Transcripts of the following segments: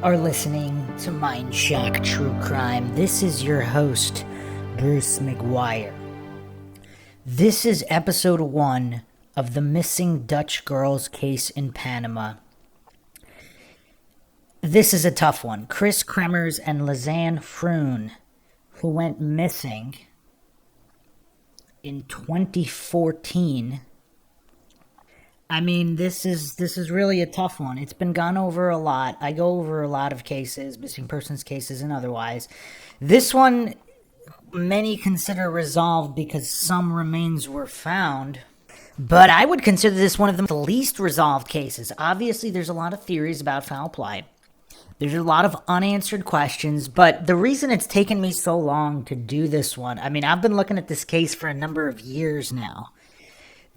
are listening to Mind Shock True Crime. This is your host, Bruce McGuire. This is episode 1 of the missing Dutch girls case in Panama. This is a tough one. KRIS KREMERS and LISANNE FROON, who went missing in 2014. I mean, this is really a tough one. It's been gone over a lot. I go over a lot of cases, missing persons cases and otherwise. This one, many consider resolved because some remains were found. But I would consider this one of the least resolved cases. Obviously, there's a lot of theories about foul play. There's a lot of unanswered questions, but the reason it's taken me so long to do this one, I mean, I've been looking at this case for a number of years now.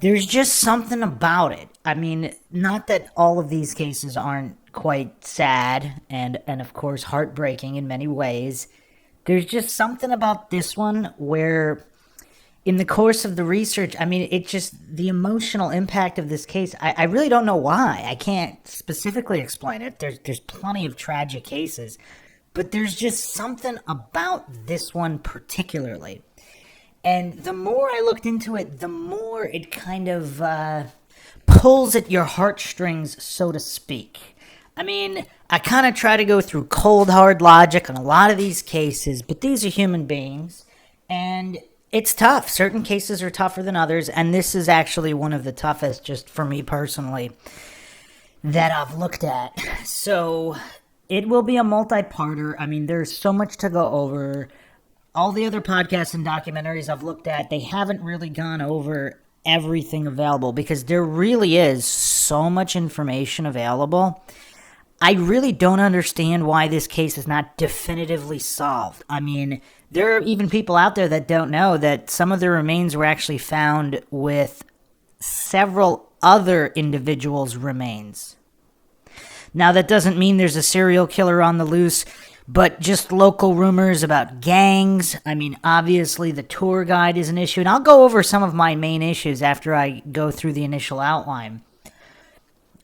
There's just something about it. I mean, not that all of these cases aren't quite sad and of course heartbreaking in many ways. There's just something about this one where in the course of the research, I mean, it just, the emotional impact of this case, I really don't know why. I can't specifically explain it. There's plenty of tragic cases, but there's just something about this one particularly. And the more I looked into it, the more it kind of pulls at your heartstrings, so to speak. I mean, I kind of try to go through cold, hard logic on a lot of these cases, but these are human beings, and it's tough. Certain cases are tougher than others, and this is actually one of the toughest, just for me personally, that I've looked at. So it will be a multi-parter. I mean, there's so much to go over. All the other podcasts and documentaries I've looked at, they haven't really gone over everything available because there really is so much information available. I really don't understand why this case is not definitively solved. I mean, there are even people out there that don't know that some of the remains were actually found with several other individuals' remains. Now, that doesn't mean there's a serial killer on the loose, but just local rumors about gangs. I mean, obviously the tour guide is an issue, and I'll go over some of my main issues after I go through the initial outline.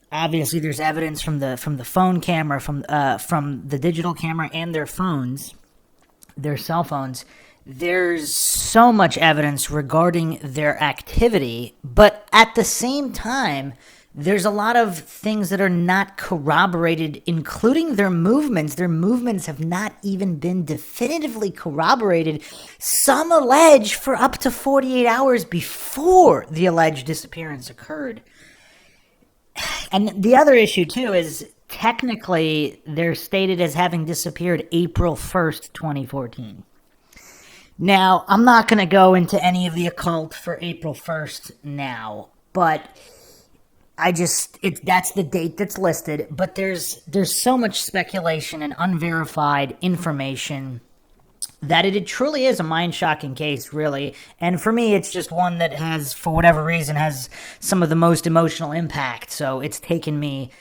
Obviously, there's evidence from the phone camera, from the digital camera and their phones, their cell phones. There's so much evidence regarding their activity, but at the same time, there's a lot of things that are not corroborated, including their movements. Their movements have not even been definitively corroborated. Some allege for up to 48 hours before the alleged disappearance occurred. And the other issue, too, is technically they're stated as having disappeared April 1st, 2014. Now, I'm not going to go into any of the occult for April 1st now, but that's the date that's listed, but there's so much speculation and unverified information that it truly is a mind-shocking case, really. And for me, it's just one that has, for whatever reason, has some of the most emotional impact. So it's taken me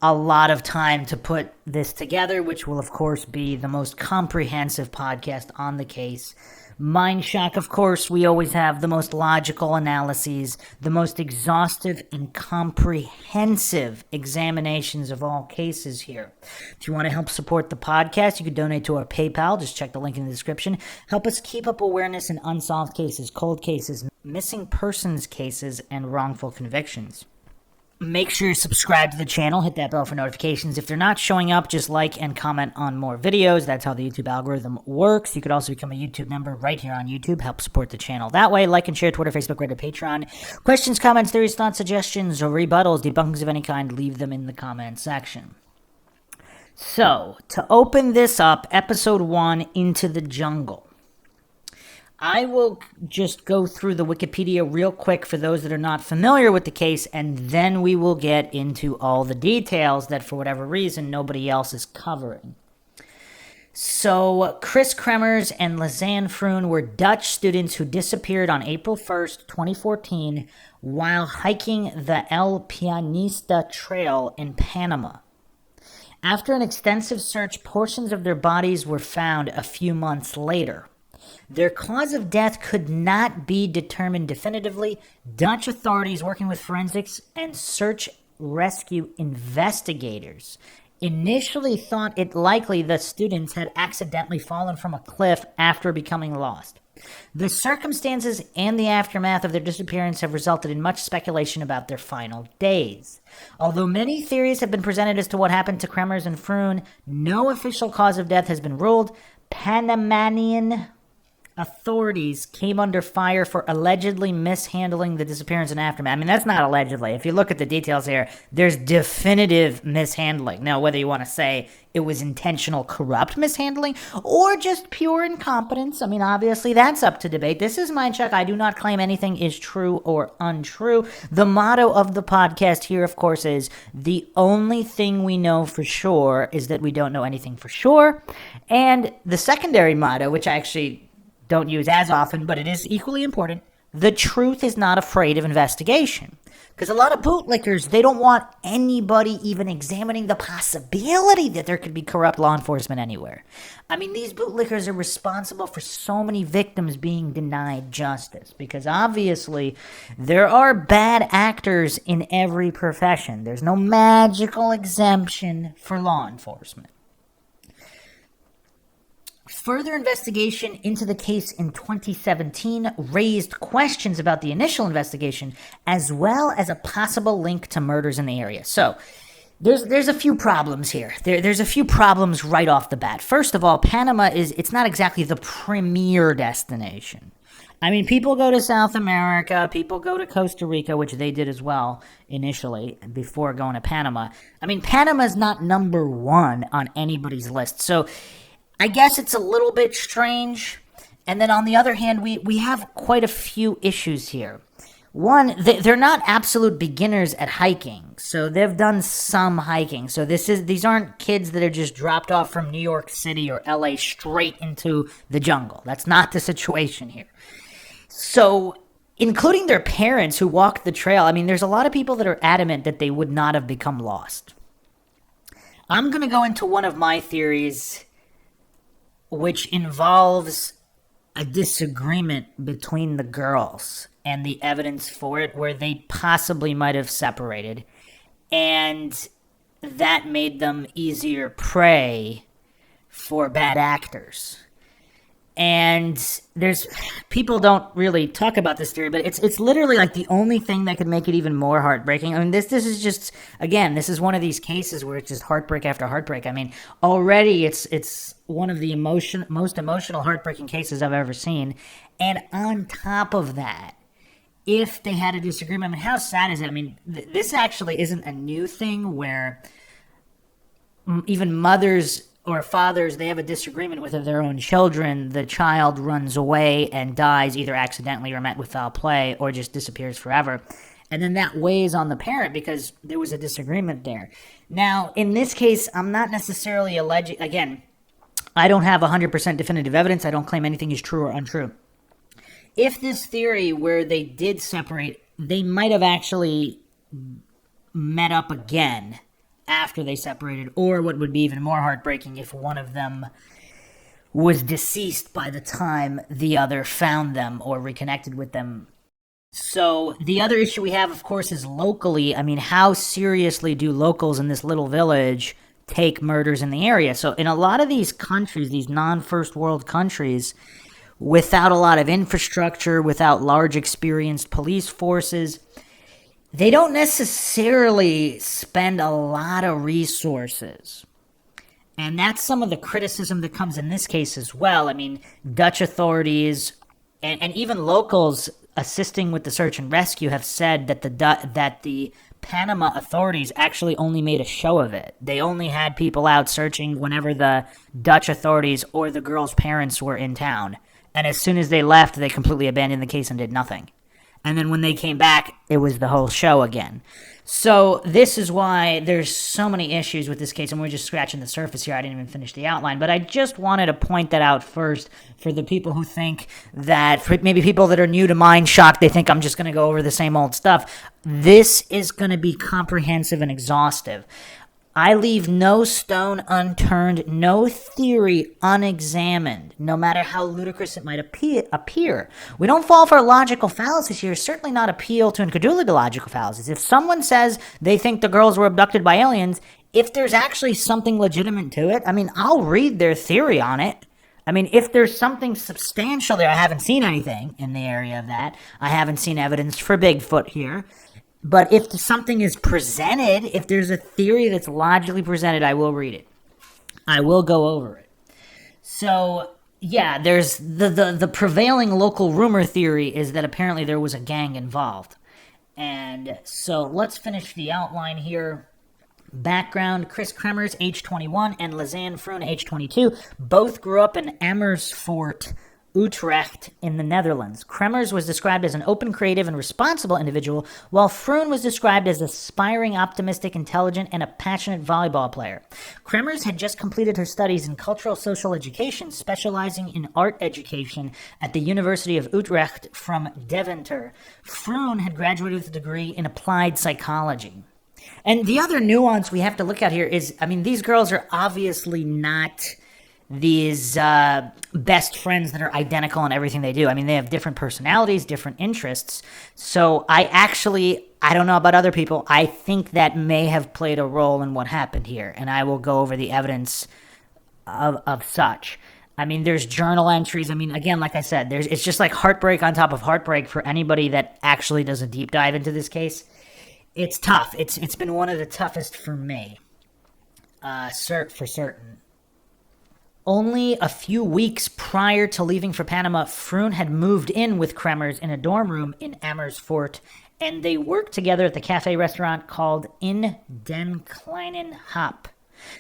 a lot of time to put this together, which will, of course, be the most comprehensive podcast on the case. Mind Shock, of course, we always have the most logical analyses, the most exhaustive and comprehensive examinations of all cases here. If you want to help support the podcast, you can donate to our PayPal. Just check the link in the description. Help us keep up awareness in unsolved cases, cold cases, missing persons cases, and wrongful convictions. Make sure you subscribe to the channel, hit that bell for notifications. If they're not showing up, just like and comment on more videos. That's how the YouTube algorithm works. You could also become a YouTube member right here on YouTube. Help support the channel that way. Like and share Twitter, Facebook, Reddit, Patreon. Questions, comments, theories, thoughts, suggestions, or rebuttals, debunkings of any kind, leave them in the comment section. So, to open this up, episode 1, Into the Jungle. I will just go through the Wikipedia real quick for those that are not familiar with the case, and then we will get into all the details that, for whatever reason, nobody else is covering. So, KRIS KREMERS and LISANNE FROON were Dutch students who disappeared on April 1st, 2014, while hiking the El Pianista Trail in Panama. After an extensive search, portions of their bodies were found a few months later. Their cause of death could not be determined definitively. Dutch authorities working with forensics and search rescue investigators initially thought it likely the students had accidentally fallen from a cliff after becoming lost. The circumstances and the aftermath of their disappearance have resulted in much speculation about their final days. Although many theories have been presented as to what happened to Kremers and Froon, no official cause of death has been ruled. Panamanian authorities came under fire for allegedly mishandling the disappearance and aftermath. I mean, that's not allegedly. If you look at the details here, there's definitive mishandling. Now, whether you want to say it was intentional corrupt mishandling or just pure incompetence, I mean, obviously that's up to debate. This is Mind Check. I do not claim anything is true or untrue. The motto of the podcast here, of course, is the only thing we know for sure is that we don't know anything for sure. And the secondary motto, which I actually don't use as often, but it is equally important. The truth is not afraid of investigation. Because a lot of bootlickers, they don't want anybody even examining the possibility that there could be corrupt law enforcement anywhere. I mean, these bootlickers are responsible for so many victims being denied justice. Because obviously, there are bad actors in every profession. There's no magical exemption for law enforcement. Further investigation into the case in 2017 raised questions about the initial investigation, as well as a possible link to murders in the area. So, there's a few problems here. There's a few problems right off the bat. First of all, Panama it's not exactly the premier destination. I mean, people go to South America, people go to Costa Rica, which they did as well initially before going to Panama. I mean, Panama's not number one on anybody's list. So, I guess it's a little bit strange. And then on the other hand, we have quite a few issues here. One, they're not absolute beginners at hiking. So they've done some hiking. So these aren't kids that are just dropped off from New York City or LA straight into the jungle. That's not the situation here. So including their parents who walked the trail, I mean, there's a lot of people that are adamant that they would not have become lost. I'm going to go into one of my theories, which involves a disagreement between the girls and the evidence for it, where they possibly might have separated, and that made them easier prey for bad actors. And people don't really talk about this theory, but it's literally like the only thing that could make it even more heartbreaking. I mean, this is just, again, this is one of these cases where it's just heartbreak after heartbreak. I mean, already it's one of the most emotional, heartbreaking cases I've ever seen. And on top of that, if they had a disagreement, I mean, how sad is it? I mean, this actually isn't a new thing where even mothers or fathers, they have a disagreement with their own children, the child runs away and dies either accidentally or met with foul play or just disappears forever. And then that weighs on the parent because there was a disagreement there. Now, in this case, I'm not necessarily alleging, again, I don't have 100% definitive evidence. I don't claim anything is true or untrue. If this theory where they did separate, they might have actually met up again after they separated, or what would be even more heartbreaking if one of them was deceased by the time the other found them or reconnected with them. So the other issue we have, of course, is locally. I mean, how seriously do locals in this little village take murders in the area? So in a lot of these countries, these non-first world countries, without a lot of infrastructure, without large experienced police forces, they don't necessarily spend a lot of resources. And that's some of the criticism that comes in this case as well. I mean, Dutch authorities and even locals assisting with the search and rescue have said that the Panama authorities actually only made a show of it. They only had people out searching whenever the Dutch authorities or the girl's parents were in town. And as soon as they left, they completely abandoned the case and did nothing. And then when they came back, it was the whole show again. So this is why there's so many issues with this case, and we're just scratching the surface here. I didn't even finish the outline, but I just wanted to point that out first for the people who think that, for maybe people that are new to Mind Shock, they think I'm just going to go over the same old stuff. This is going to be comprehensive and exhaustive. I leave no stone unturned, no theory unexamined, no matter how ludicrous it might appear. We don't fall for logical fallacies here, certainly not appeal to incredulity to logical fallacies. If someone says they think the girls were abducted by aliens, if there's actually something legitimate to it, I mean, I'll read their theory on it. I mean, if there's something substantial there, I haven't seen anything in the area of that. I haven't seen evidence for Bigfoot here. But if something is presented, if there's a theory that's logically presented, I will read it. I will go over it. So, yeah, there's the prevailing local rumor theory is that apparently there was a gang involved. And so let's finish the outline here. Background: KRIS KREMERS, age 21, and LISANNE FROON, age 22, both grew up in Amersfoort, Utrecht, in the Netherlands. Kremers was described as an open, creative, and responsible individual, while Froon was described as aspiring, optimistic, intelligent, and a passionate volleyball player. Kremers had just completed her studies in cultural social education, specializing in art education at the University of Utrecht from Deventer. Froon had graduated with a degree in applied psychology. And the other nuance we have to look at here is, I mean, these girls are obviously not these best friends that are identical in everything they do. I mean, they have different personalities, different interests. So I don't know about other people. I think that may have played a role in what happened here. And I will go over the evidence of such. I mean, there's journal entries. I mean, again, like I said, it's just like heartbreak on top of heartbreak for anybody that actually does a deep dive into this case. It's tough. It's been one of the toughest for me, for certain. Only a few weeks prior to leaving for Panama, Froon had moved in with Kremers in a dorm room in Amersfoort, and they worked together at the cafe restaurant called In den Kleinen Hap.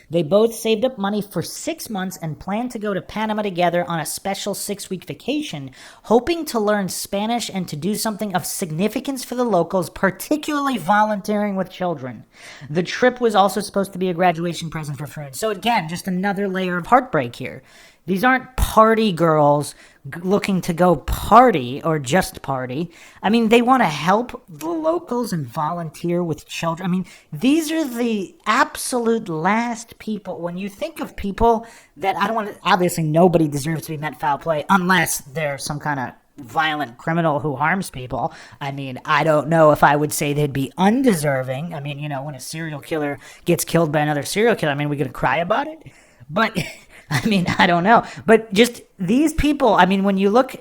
They both saved up money for 6 months and planned to go to Panama together on a special 6-week vacation, hoping to learn Spanish and to do something of significance for the locals, particularly volunteering with children. The trip was also supposed to be a graduation present for Froon. So again, just another layer of heartbreak here. These aren't party girls looking to go party or just party. I mean, they want to help the locals and volunteer with children. I mean, these are the absolute last people. When you think of people that obviously nobody deserves to be met foul play unless they're some kind of violent criminal who harms people. I mean, I don't know if I would say they'd be undeserving. I mean, when a serial killer gets killed by another serial killer, I mean, we're going to cry about it. But I mean, I don't know. But just these people, I mean, when you look,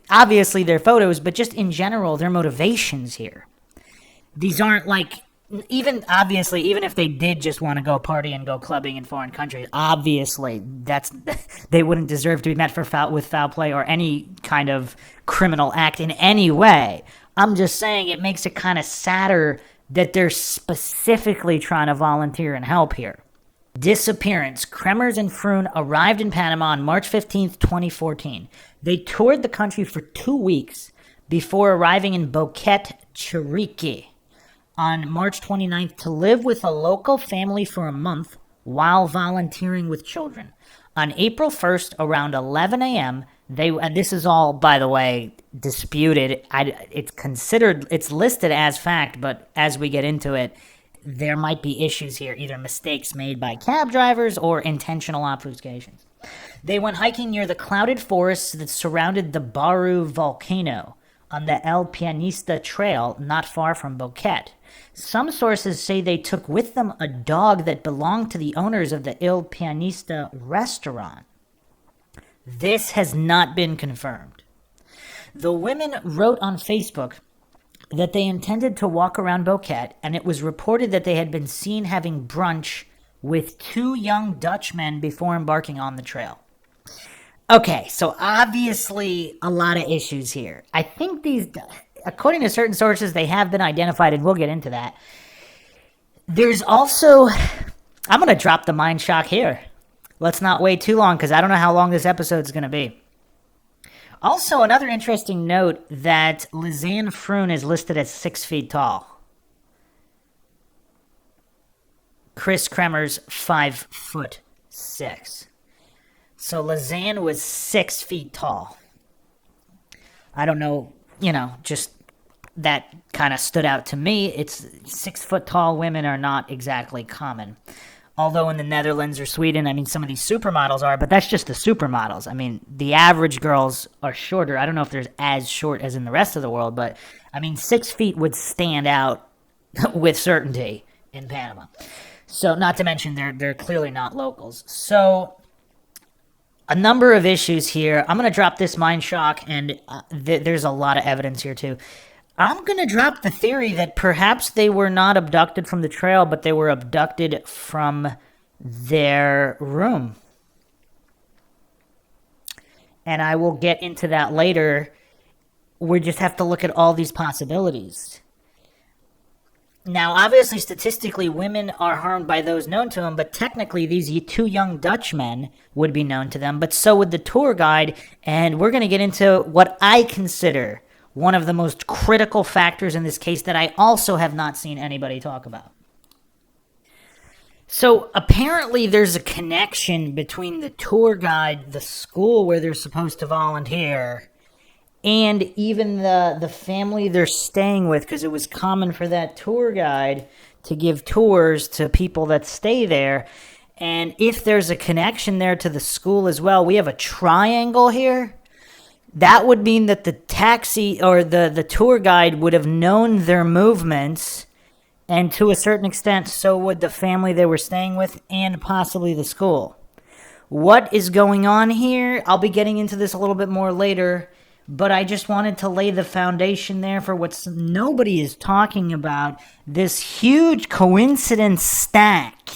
obviously their photos, but just in general, their motivations here. These aren't like, even if they did just want to go party and go clubbing in foreign countries, obviously they wouldn't deserve to be met with foul play or any kind of criminal act in any way. I'm just saying it makes it kind of sadder that they're specifically trying to volunteer and help here. Disappearance. Kremers and Froon arrived in Panama on March 15th, 2014. They toured the country for 2 weeks before arriving in Boquete, Chiriquí on March 29th to live with a local family for a month while volunteering with children. On April 1st, around 11 a.m., and this is all, by the way, disputed. It's listed as fact, but as we get into it, there might be issues here, either mistakes made by cab drivers or intentional obfuscations. They went hiking near the clouded forests that surrounded the Baru volcano on the El Pianista Trail not far from Boquete. Some sources say they took with them a dog that belonged to the owners of the El Pianista restaurant. This has not been confirmed. The women wrote on Facebook that they intended to walk around Boquete, and it was reported that they had been seen having brunch with 2 young Dutchmen before embarking on the trail. Okay, so obviously a lot of issues here. I think these, according to certain sources, they have been identified, and we'll get into that. There's also, I'm going to drop the mind shock here. Let's not wait too long, because I don't know how long this episode is going to be. Also, another interesting note that LISANNE FROON is listed as 6 feet tall. KRIS KREMERS, 5'6". So LISANNE was 6 feet tall. I don't know, just that kind of stood out to me. It's 6 foot tall women are not exactly common. Although in the Netherlands or Sweden, I mean, some of these supermodels are, but that's just the supermodels. I mean, the average girls are shorter. I don't know if they're as short as in the rest of the world, but, I mean, 6 feet would stand out with certainty in Panama. So, not to mention they're clearly not locals. So, a number of issues here. I'm going to drop this mind shock, and there's a lot of evidence here too. I'm going to drop the theory that perhaps they were not abducted from the trail, but they were abducted from their room. And I will get into that later. We just have to look at all these possibilities. Now, obviously, statistically, women are harmed by those known to them, but technically, these two young Dutchmen would be known to them, but so would the tour guide, and we're going to get into what I consider one of the most critical factors in this case that I also have not seen anybody talk about. So, apparently, there's a connection between the tour guide, the school where they're supposed to volunteer, and even the family they're staying with, because it was common for that tour guide to give tours to people that stay there. And if there's a connection there to the school as well, we have a triangle here. That would mean that the taxi or the tour guide would have known their movements, and to a certain extent, so would the family they were staying with and possibly the school. What is going on here? I'll be getting into this a little bit more later. But I just wanted to lay the foundation there for what nobody is talking about, this huge coincidence stack.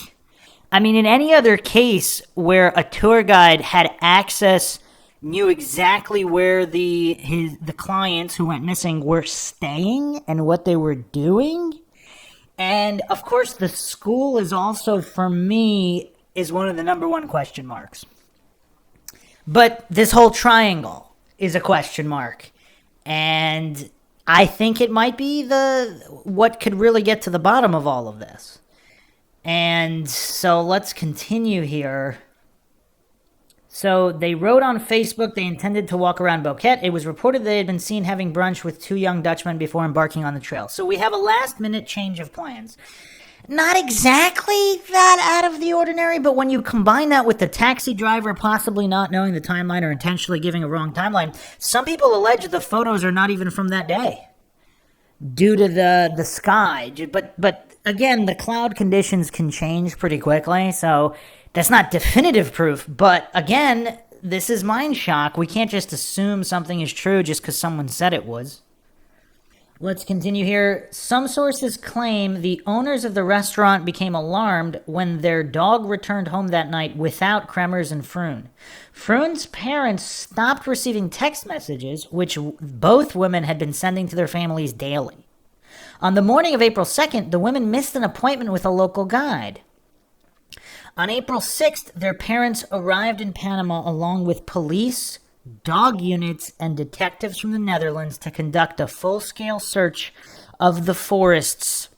I mean, in any other case where a tour guide had access, knew exactly where the clients who went missing were staying and what they were doing. And, of course, the school is also, for me, is one of the number one question marks. But this whole triangle is a question mark. And I think it might be what could really get to the bottom of all of this. And so let's continue here. So they wrote on Facebook they intended to walk around Boquete. It was reported they had been seen having brunch with two young Dutchmen before embarking on the trail. So we have a last-minute change of plans. Not exactly that out of the ordinary, but when you combine that with the taxi driver possibly not knowing the timeline or intentionally giving a wrong timeline, some people allege the photos are not even from that day due to the sky. But again, the cloud conditions can change pretty quickly, so that's not definitive proof. But again, this is mind shock. We can't just assume something is true just because someone said it was. Let's continue here. Some sources claim the owners of the restaurant became alarmed when their dog returned home that night without Kremers and Froon. Froon's parents stopped receiving text messages, which both women had been sending to their families daily. On the morning of April 2nd, the women missed an appointment with a local guide. On April 6th, their parents arrived in Panama along with police, dog units, and detectives from the Netherlands to conduct a full-scale search of the forests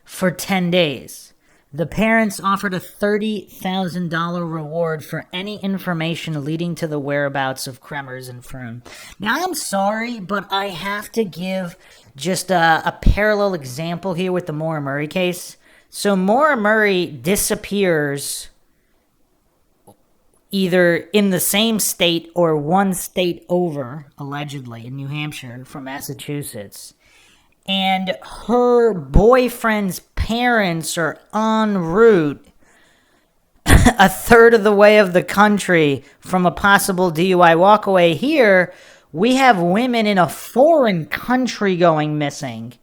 for 10 days. The parents offered a $30,000 reward for any information leading to the whereabouts of Kremers and Froon. Now, I'm sorry, but I have to give just a parallel example here with the Maura Murray case. So Maura Murray disappears either in the same state or one state over, allegedly, in New Hampshire from Massachusetts. And her boyfriend's parents are en route a third of the way of the country from a possible DUI walkaway. Here, we have women in a foreign country going missing.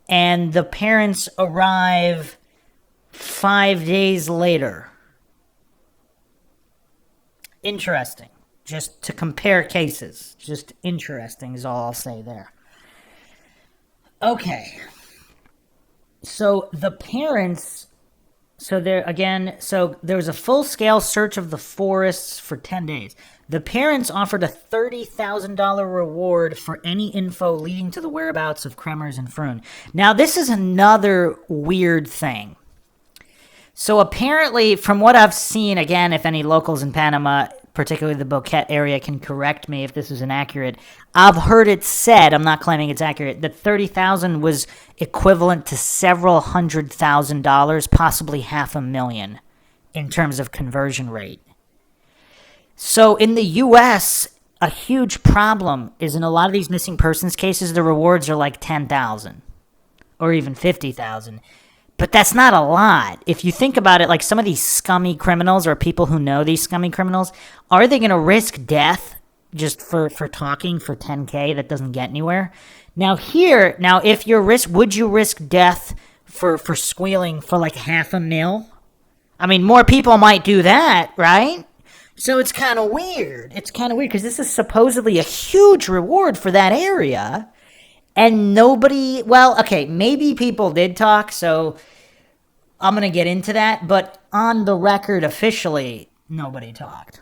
And the parents arrive 5 days later. Interesting. Just to compare cases. Just interesting is all I'll say there. Okay. So the parents, so there was a full-scale search of the forests for 10 days. The parents offered a $30,000 reward for any info leading to the whereabouts of Kremers and Froon. Now, this is another weird thing. So apparently, from what I've seen, again, if any locals in Panama, particularly the Boquete area, can correct me if this is inaccurate, I've heard it said, I'm not claiming it's accurate, that $30,000 was equivalent to several $100,000, possibly $500,000 in terms of conversion rate. So in the U.S., a huge problem is in a lot of these missing persons cases, the rewards are like $10,000 or even $50,000. But that's not a lot. If you think about it, like some of these scummy criminals or people who know these scummy criminals, are they going to risk death just for talking for 10K that doesn't get anywhere? Now if would you risk death for squealing for like $500,000? I mean, more people might do that, right? So it's kind of weird. It's kind of weird because this is supposedly a huge reward for that area. And nobody, well, okay, maybe people did talk, so I'm going to get into that. But on the record, officially, nobody talked.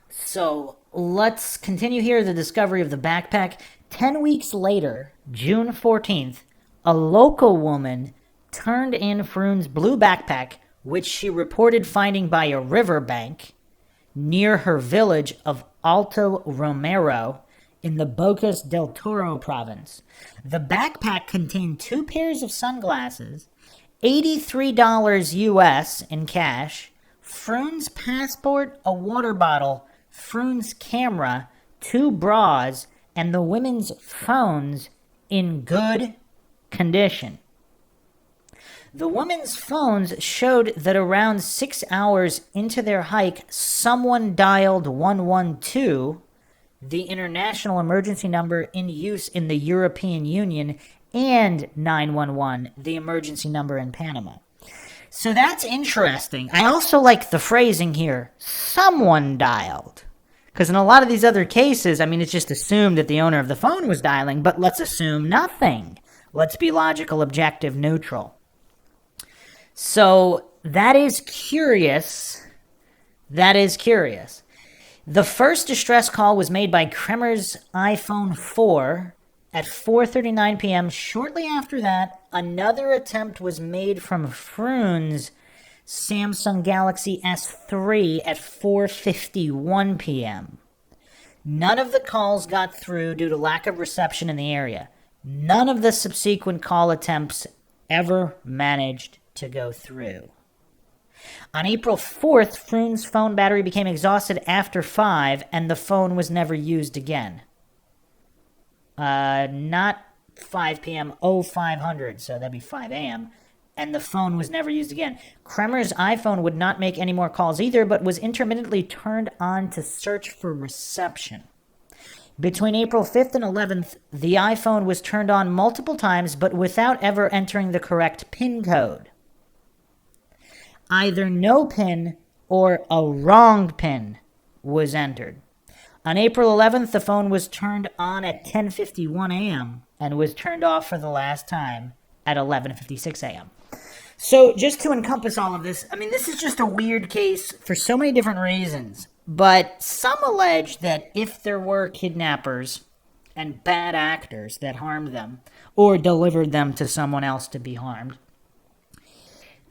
So let's continue here. The discovery of the backpack. 10 weeks later, June 14th, a local woman turned in Froon's blue backpack, which she reported finding by a riverbank near her village of Alto Romero in the Bocas del Toro province. The backpack contained 2 pairs of sunglasses, $83 US in cash, Froon's passport, a water bottle, Froon's camera, 2 bras, and the women's phones in good condition. The women's phones showed that around 6 hours into their hike, someone dialed 112, the international emergency number in use in the European Union, and 911, the emergency number in Panama. So that's interesting. I also like the phrasing here, someone dialed. Because in a lot of these other cases, I mean, it's just assumed that the owner of the phone was dialing, but let's assume nothing. Let's be logical, objective, neutral. So that is curious. That is curious. The first distress call was made by KREMERS iPhone 4 at 4:39 p.m. Shortly after that, another attempt was made from Froon's Samsung Galaxy S3 at 4:51 p.m. None of the calls got through due to lack of reception in the area. None of the subsequent call attempts ever managed to go through. On April 4th, Froon's phone battery became exhausted after 5, and the phone was never used again. Not 5 p.m., 0500, so that'd be 5 a.m., and the phone was never used again. KREMERS' iPhone would not make any more calls either, but was intermittently turned on to search for reception. Between April 5th and 11th, the iPhone was turned on multiple times, but without ever entering the correct PIN code. Either no PIN or a wrong PIN was entered. On April 11th, the phone was turned on at 10:51 a.m. and was turned off for the last time at 11:56 a.m. So just to encompass all of this, I mean, this is just a weird case for so many different reasons. But some allege that if there were kidnappers and bad actors that harmed them or delivered them to someone else to be harmed,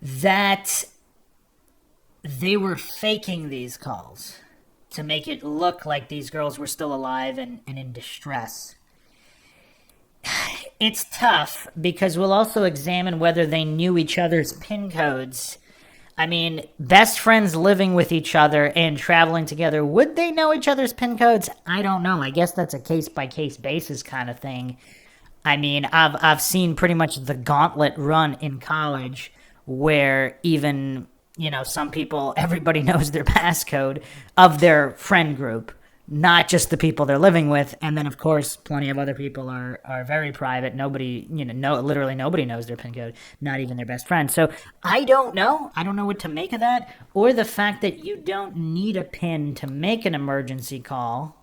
that they were faking these calls to make it look like these girls were still alive and in distress. It's tough because we'll also examine whether they knew each other's PIN codes. I mean, best friends living with each other and traveling together, would they know each other's PIN codes? I don't know. I guess that's a case-by-case basis kind of thing. I mean, I've seen pretty much the gauntlet run in college where even, you know, some people, everybody knows their passcode of their friend group, not just the people they're living with. And then, of course, plenty of other people are very private. Nobody, literally nobody knows their PIN code, not even their best friend. So I don't know. I don't know what to make of that, or the fact that you don't need a PIN to make an emergency call.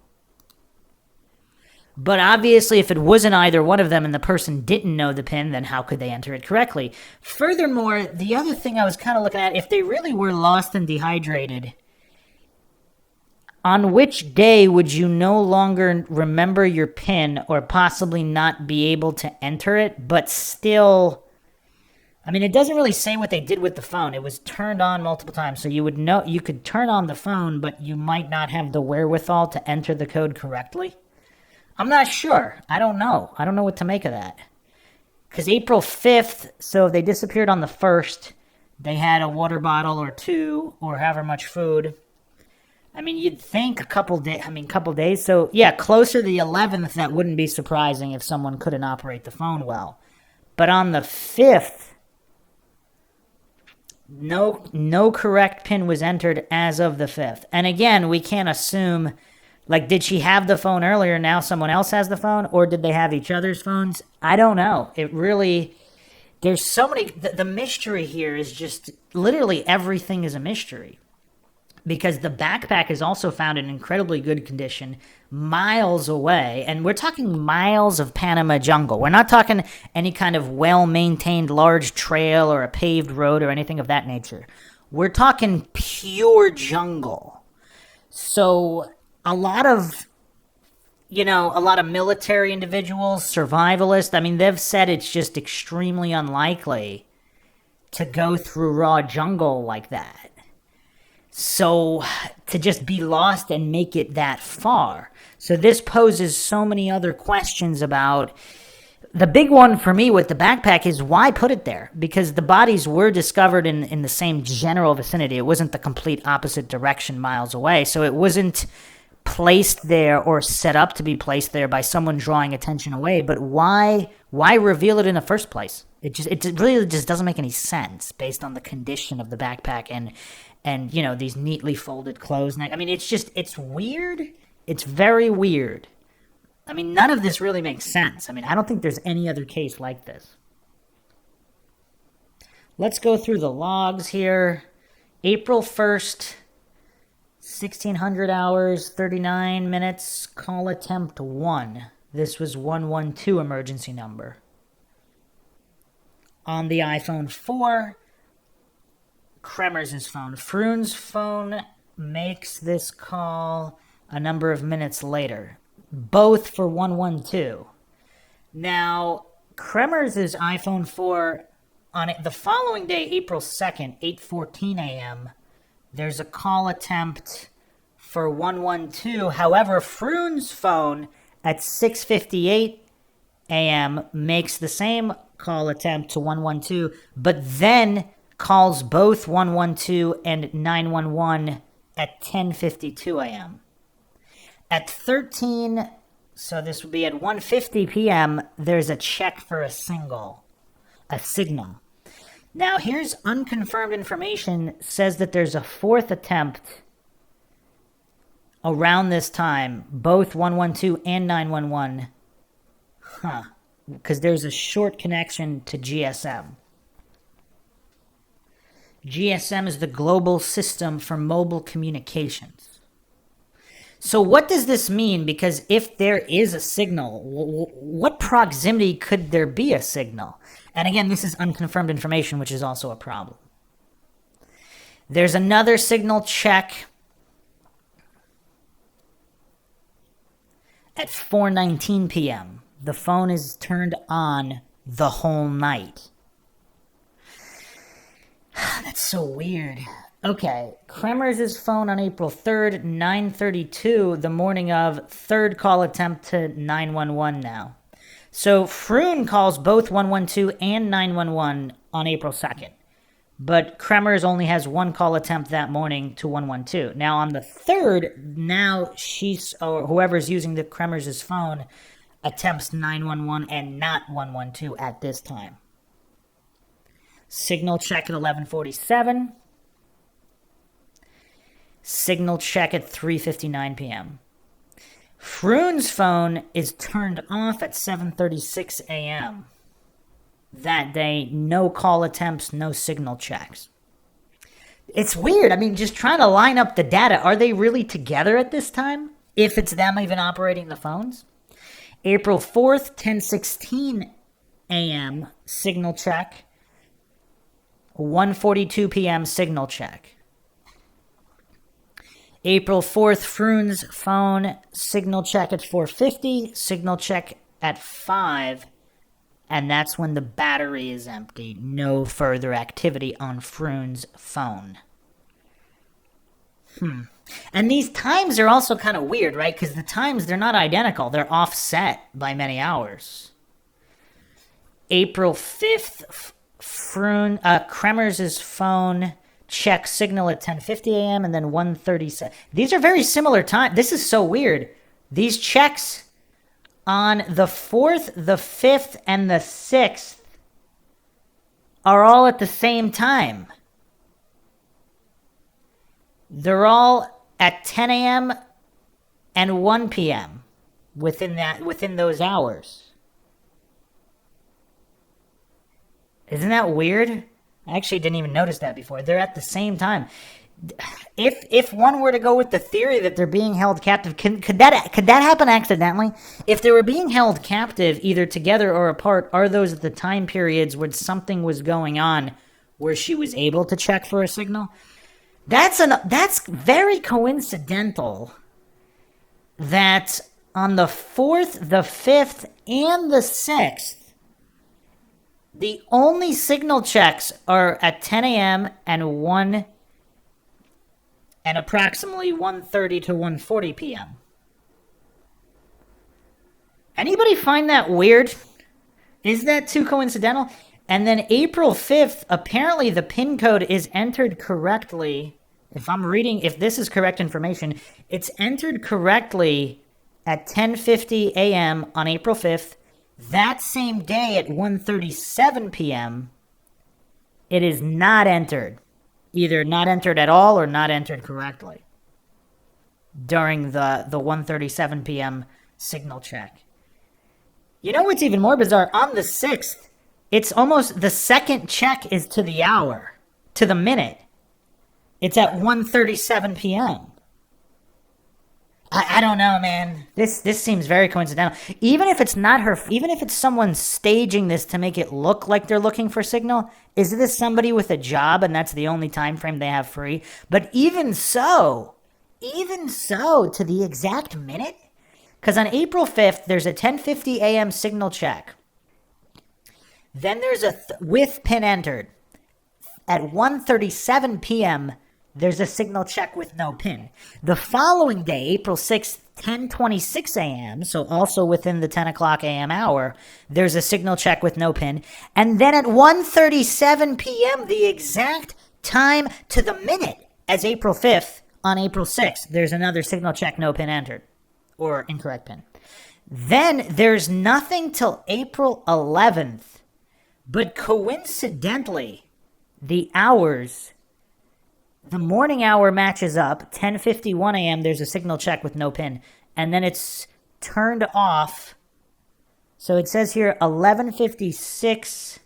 But obviously, if it wasn't either one of them and the person didn't know the PIN, then how could they enter it correctly? Furthermore, the other thing I was kind of looking at, if they really were lost and dehydrated, on which day would you no longer remember your PIN or possibly not be able to enter it, but still, I mean, it doesn't really say what they did with the phone. It was turned on multiple times, so you would know, you could turn on the phone, but you might not have the wherewithal to enter the code correctly. I'm not sure. I don't know. I don't know what to make of that. Because April 5th, so if they disappeared on the 1st, they had a water bottle or 2 or however much food. I mean, you'd think a couple days. So, yeah, closer to the 11th, that wouldn't be surprising if someone couldn't operate the phone well. But on the 5th, No correct pin was entered as of the 5th. And again, we can't assume, like, did she have the phone earlier, now someone else has the phone, or did they have each other's phones? I don't know. It really, there's so many, the mystery here is just, literally everything is a mystery. Because the backpack is also found in incredibly good condition miles away. And we're talking miles of Panama jungle. We're not talking any kind of well-maintained large trail or a paved road or anything of that nature. We're talking pure jungle. So a lot of military individuals, survivalists, I mean, they've said it's just extremely unlikely to go through raw jungle like that. So to just be lost and make it that far. So this poses so many other questions about, the big one for me with the backpack is why put it there? Because the bodies were discovered in the same general vicinity. It wasn't the complete opposite direction miles away. So it wasn't placed there or set up to be placed there by someone drawing attention away. But why reveal it in the first place? It really just doesn't make any sense based on the condition of the backpack and these neatly folded clothes. I mean, it's weird. It's very weird. I mean, none of this really makes sense. I mean, I don't think there's any other case like this. Let's go through the logs here. April 1st, 1600 hours, 39 minutes, call attempt 1. This was 112 emergency number. On the iPhone 4, Kremers' phone. Froon's phone makes this call a number of minutes later, both for 112. Now, Kremers' iPhone 4, on the following day, April 2nd, 8:14 a.m., there's a call attempt for 112. However, Froon's phone at 6:58 a.m. makes the same call attempt to 112, but then calls both 112 and 911 at 10:52 a.m. At 13, so this would be at 1:50 p.m., there's a check for a signal. Now, here's unconfirmed information, says that there's a fourth attempt around this time, both 112 and 911. Because there's a short connection to GSM. GSM is the global system for mobile communications. So what does this mean? Because if there is a signal, what proximity could there be a signal? And again, this is unconfirmed information, which is also a problem. There's another signal check at 4:19 p.m. The phone is turned on the whole night. That's so weird. Okay, Kremers' phone on April 3rd, 9:32, the morning of, third call attempt to 911 now. So Froon calls both 112 and 911 on April 2nd. But Kremers only has one call attempt that morning to 112. Now on the 3rd, now or whoever's using the Kremers' phone attempts 911 and not 112 at this time. Signal check at 11:47. Signal check at 3:59 p.m. Froon's phone is turned off at 7:36 a.m. That day, no call attempts, no signal checks. It's weird. I mean, just trying to line up the data. Are they really together at this time? If it's them even operating the phones? April 4th, 10:16 a.m., signal check. 1:42 p.m. signal check. April 4th, Froon's phone, signal check at 4:50, signal check at 5, and that's when the battery is empty. No further activity on Froon's phone. And these times are also kind of weird, right? Because the times, they're not identical. They're offset by many hours. April 5th, Kremers' phone checks signal at 10:50 a.m. and then 1:37. These are very similar times. This is so weird. These checks on the 4th, the 5th, and the 6th are all at the same time. They're all at 10 a.m. and 1 p.m. within those hours. Isn't that weird? I actually didn't even notice that before. They're at the same time. If one were to go with the theory that they're being held captive, could that happen accidentally? If they were being held captive either together or apart, are those the time periods when something was going on where she was able to check for a signal? That's very coincidental that on the 4th, the 5th, and the 6th, the only signal checks are at 10 a.m. and 1 and approximately 1:30 to 1:40 p.m. Anybody find that weird? Is that too coincidental? And then April 5th, apparently the PIN code is entered correctly. If this is correct information, it's entered correctly at 10:50 a.m. on April 5th. That same day at 1:37 p.m., it is not entered. Either not entered at all or not entered correctly during the 1:37 p.m. signal check. You know what's even more bizarre? On the 6th, it's almost the second check is to the hour, to the minute. It's at 1:37 p.m. I don't know, man. This seems very coincidental. Even if it's not her, even if it's someone staging this to make it look like they're looking for signal, is this somebody with a job and that's the only time frame they have free? But even so, to the exact minute, because on April 5th, there's a 10:50 a.m. signal check. Then there's with PIN entered. At 1:37 p.m., there's a signal check with no PIN. The following day, April 6th, 10:26 a.m., so also within the 10 o'clock a.m. hour, there's a signal check with no PIN. And then at 1:37 p.m., the exact time to the minute as April 5th, on April 6th, there's another signal check, no PIN entered, or incorrect PIN. Then there's nothing till April 11th, but coincidentally, the hours, the morning hour matches up. 10:51 a.m. there's a signal check with no PIN, and then it's turned off. So it says here 11:56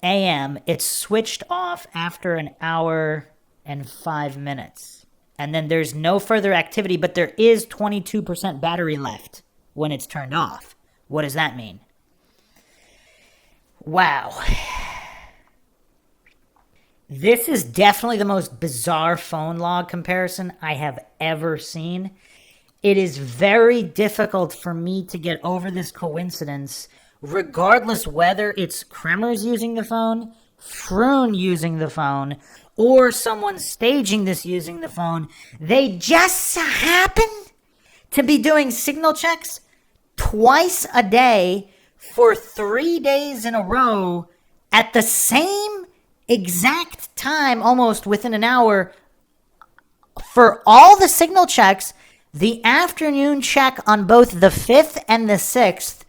a.m. It's switched off after an hour and 5 minutes. And then there's no further activity, but there is 22% battery left when it's turned off. What does that mean? Wow. This is definitely the most bizarre phone log comparison I have ever seen. It is very difficult for me to get over this coincidence, regardless whether it's Kremers using the phone, Froon using the phone, or someone staging this using the phone. They just happen to be doing signal checks twice a day for 3 days in a row at the same exact time, almost within an hour, for all the signal checks. The afternoon check on both the 5th and the 6th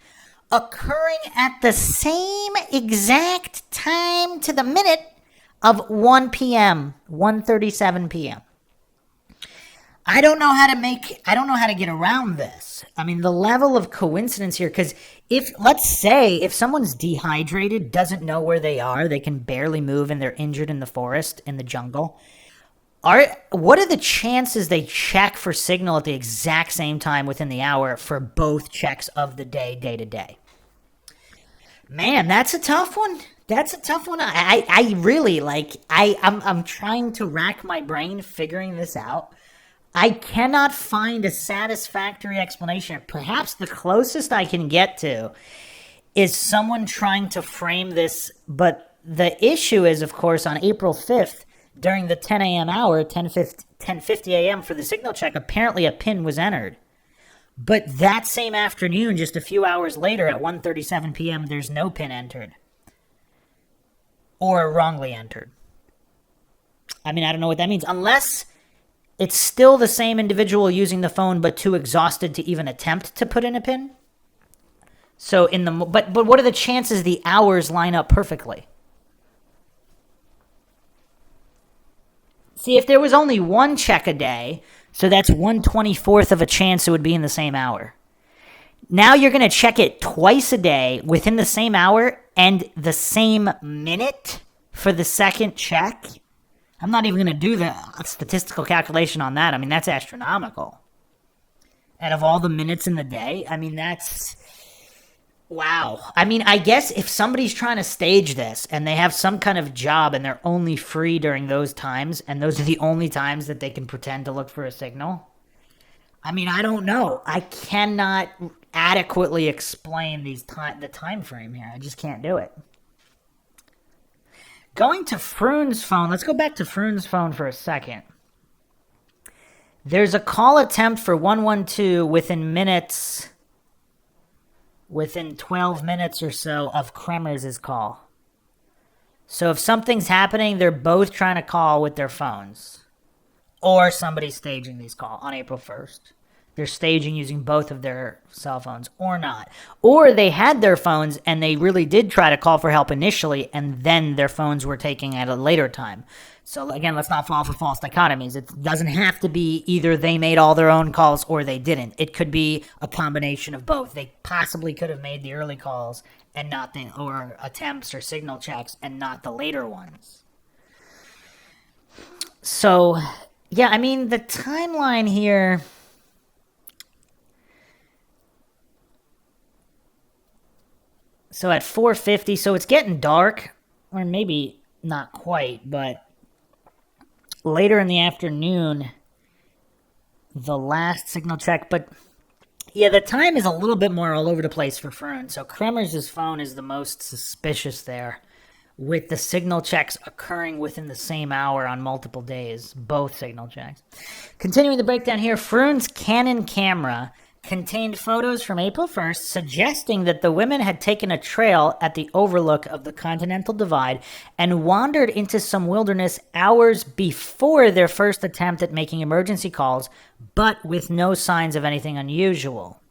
occurring at the same exact time to the minute of 1 p.m., 1:37 p.m. I don't know how to get around this. I mean, the level of coincidence here, because let's say if someone's dehydrated, doesn't know where they are, they can barely move and they're injured in the forest, in the jungle, what are the chances they check for signal at the exact same time within the hour for both checks of the day to day? Man, that's a tough one. I really, I'm trying to rack my brain figuring this out. I cannot find a satisfactory explanation. Perhaps the closest I can get to is someone trying to frame this, but the issue is, of course, on April 5th, during the 10 a.m. hour, 10:50 a.m. for the signal check, apparently a PIN was entered. But that same afternoon, just a few hours later, at 1:37 p.m., there's no PIN entered. Or wrongly entered. I mean, I don't know what that means. Unless it's still the same individual using the phone, but too exhausted to even attempt to put in a PIN. So but what are the chances the hours line up perfectly? See, if there was only one check a day, so that's 1/24th of a chance it would be in the same hour. Now you're going to check it twice a day within the same hour and the same minute for the second check. I'm not even going to do the statistical calculation on that. I mean, that's astronomical. Out of all the minutes in the day, I mean, that's wow. I mean, I guess if somebody's trying to stage this and they have some kind of job and they're only free during those times, and those are the only times that they can pretend to look for a signal. I mean, I don't know. I cannot adequately explain the time frame here. I just can't do it. Going to Froon's phone. Let's go back to Froon's phone for a second. There's a call attempt for 112 within 12 minutes or so of KREMERS' call. So if something's happening, they're both trying to call with their phones. Or somebody's staging these calls on April 1st. They're staging using both of their cell phones or not. Or they had their phones and they really did try to call for help initially, and then their phones were taking at a later time. So again, let's not fall for false dichotomies. It doesn't have to be either they made all their own calls or they didn't. It could be a combination of both. They possibly could have made the early calls and not or attempts or signal checks and not the later ones. So, yeah, I mean, the timeline here. So at 4:50, so it's getting dark, or maybe not quite, but later in the afternoon, the last signal check. But yeah, the time is a little bit more all over the place for Froon. So KREMERS' phone is the most suspicious there, with the signal checks occurring within the same hour on multiple days, both signal checks. Continuing the breakdown here, Froon's Canon camera contained photos from April 1st suggesting that the women had taken a trail at the overlook of the Continental Divide and wandered into some wilderness hours before their first attempt at making emergency calls, but with no signs of anything unusual.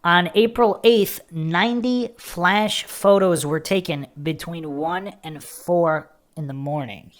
On April 8th, 90 flash photos were taken between 1 and 4 in the morning.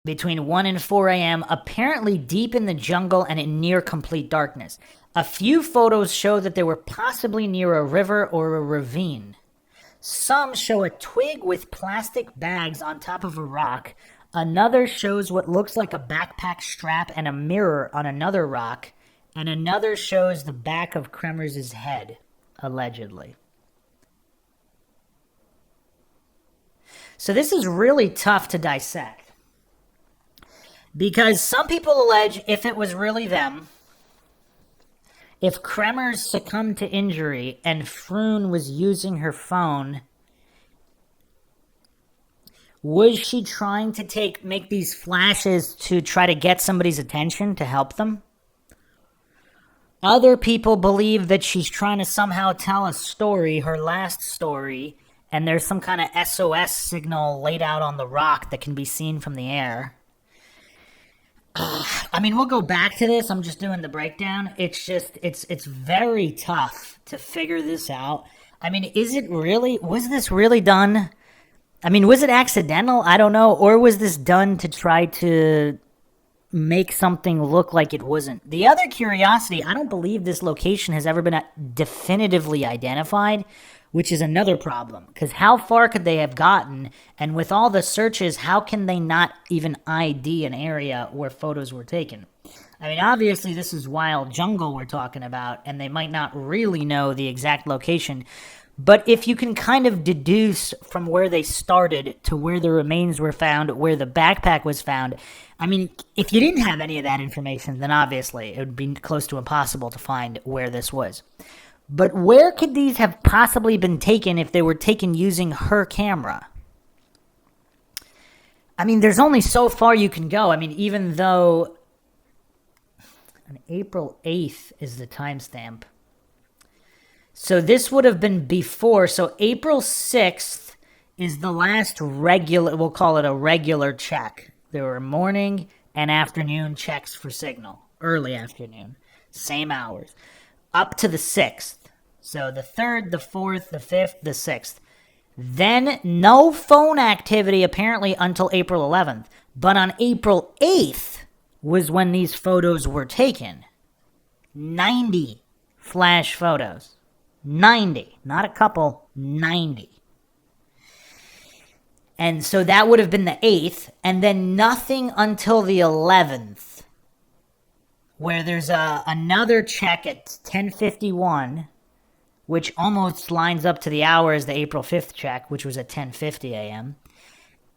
between 1 and 4 a.m., apparently deep in the jungle and in near complete darkness. A few photos show that they were possibly near a river or a ravine. Some show a twig with plastic bags on top of a rock. Another shows what looks like a backpack strap and a mirror on another rock. And another shows the back of Kremers' head, allegedly. So this is really tough to dissect. Because some people allege if it was really them, if Kremers succumbed to injury and Froon was using her phone, was she trying to make these flashes to try to get somebody's attention to help them? Other people believe that she's trying to somehow tell a story, her last story, and there's some kind of SOS signal laid out on the rock that can be seen from the air. I mean, we'll go back to this. I'm just doing the breakdown. It's very tough to figure this out. I mean, was this really done? I mean, was it accidental? I don't know. Or was this done to try to make something look like it wasn't? The other curiosity, I don't believe this location has ever been definitively identified, which is another problem. Because how far could they have gotten? And with all the searches, how can they not even ID an area where photos were taken? I mean, obviously, this is wild jungle we're talking about, and they might not really know the exact location. But if you can kind of deduce from where they started to where the remains were found, where the backpack was found, I mean, if you didn't have any of that information, then obviously it would be close to impossible to find where this was. But where could these have possibly been taken if they were taken using her camera? I mean, there's only so far you can go. I mean, even though on April 8th is the timestamp. So this would have been before. So April 6th is the last regular, we'll call it a regular check. There were morning and afternoon checks for signal. Early afternoon. Same hours. Up to the 6th. So the 3rd, the 4th, the 5th, the 6th. Then no phone activity apparently until April 11th. But on April 8th was when these photos were taken. 90 flash photos. 90. Not a couple, 90. And so that would have been the 8th. And then nothing until the 11th. Where there's another check at 10:51, which almost lines up to the hour as the April 5th check, which was at 10:50 a.m.,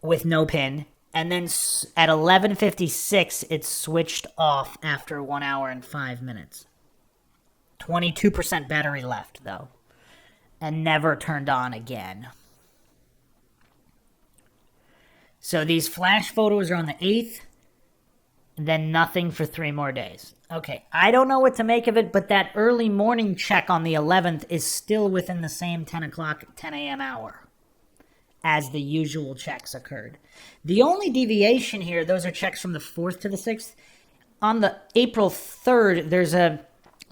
with no pin. And then at 11:56, it switched off after 1 hour and 5 minutes. 22% battery left, though, and never turned on again. So these flash photos are on the 8th, and then nothing for 3 more days. Okay, I don't know what to make of it, but that early morning check on the 11th is still within the same 10 o'clock, 10 a.m. hour as the usual checks occurred. The only deviation here, those are checks from the 4th to the 6th. On the April 3rd, there's a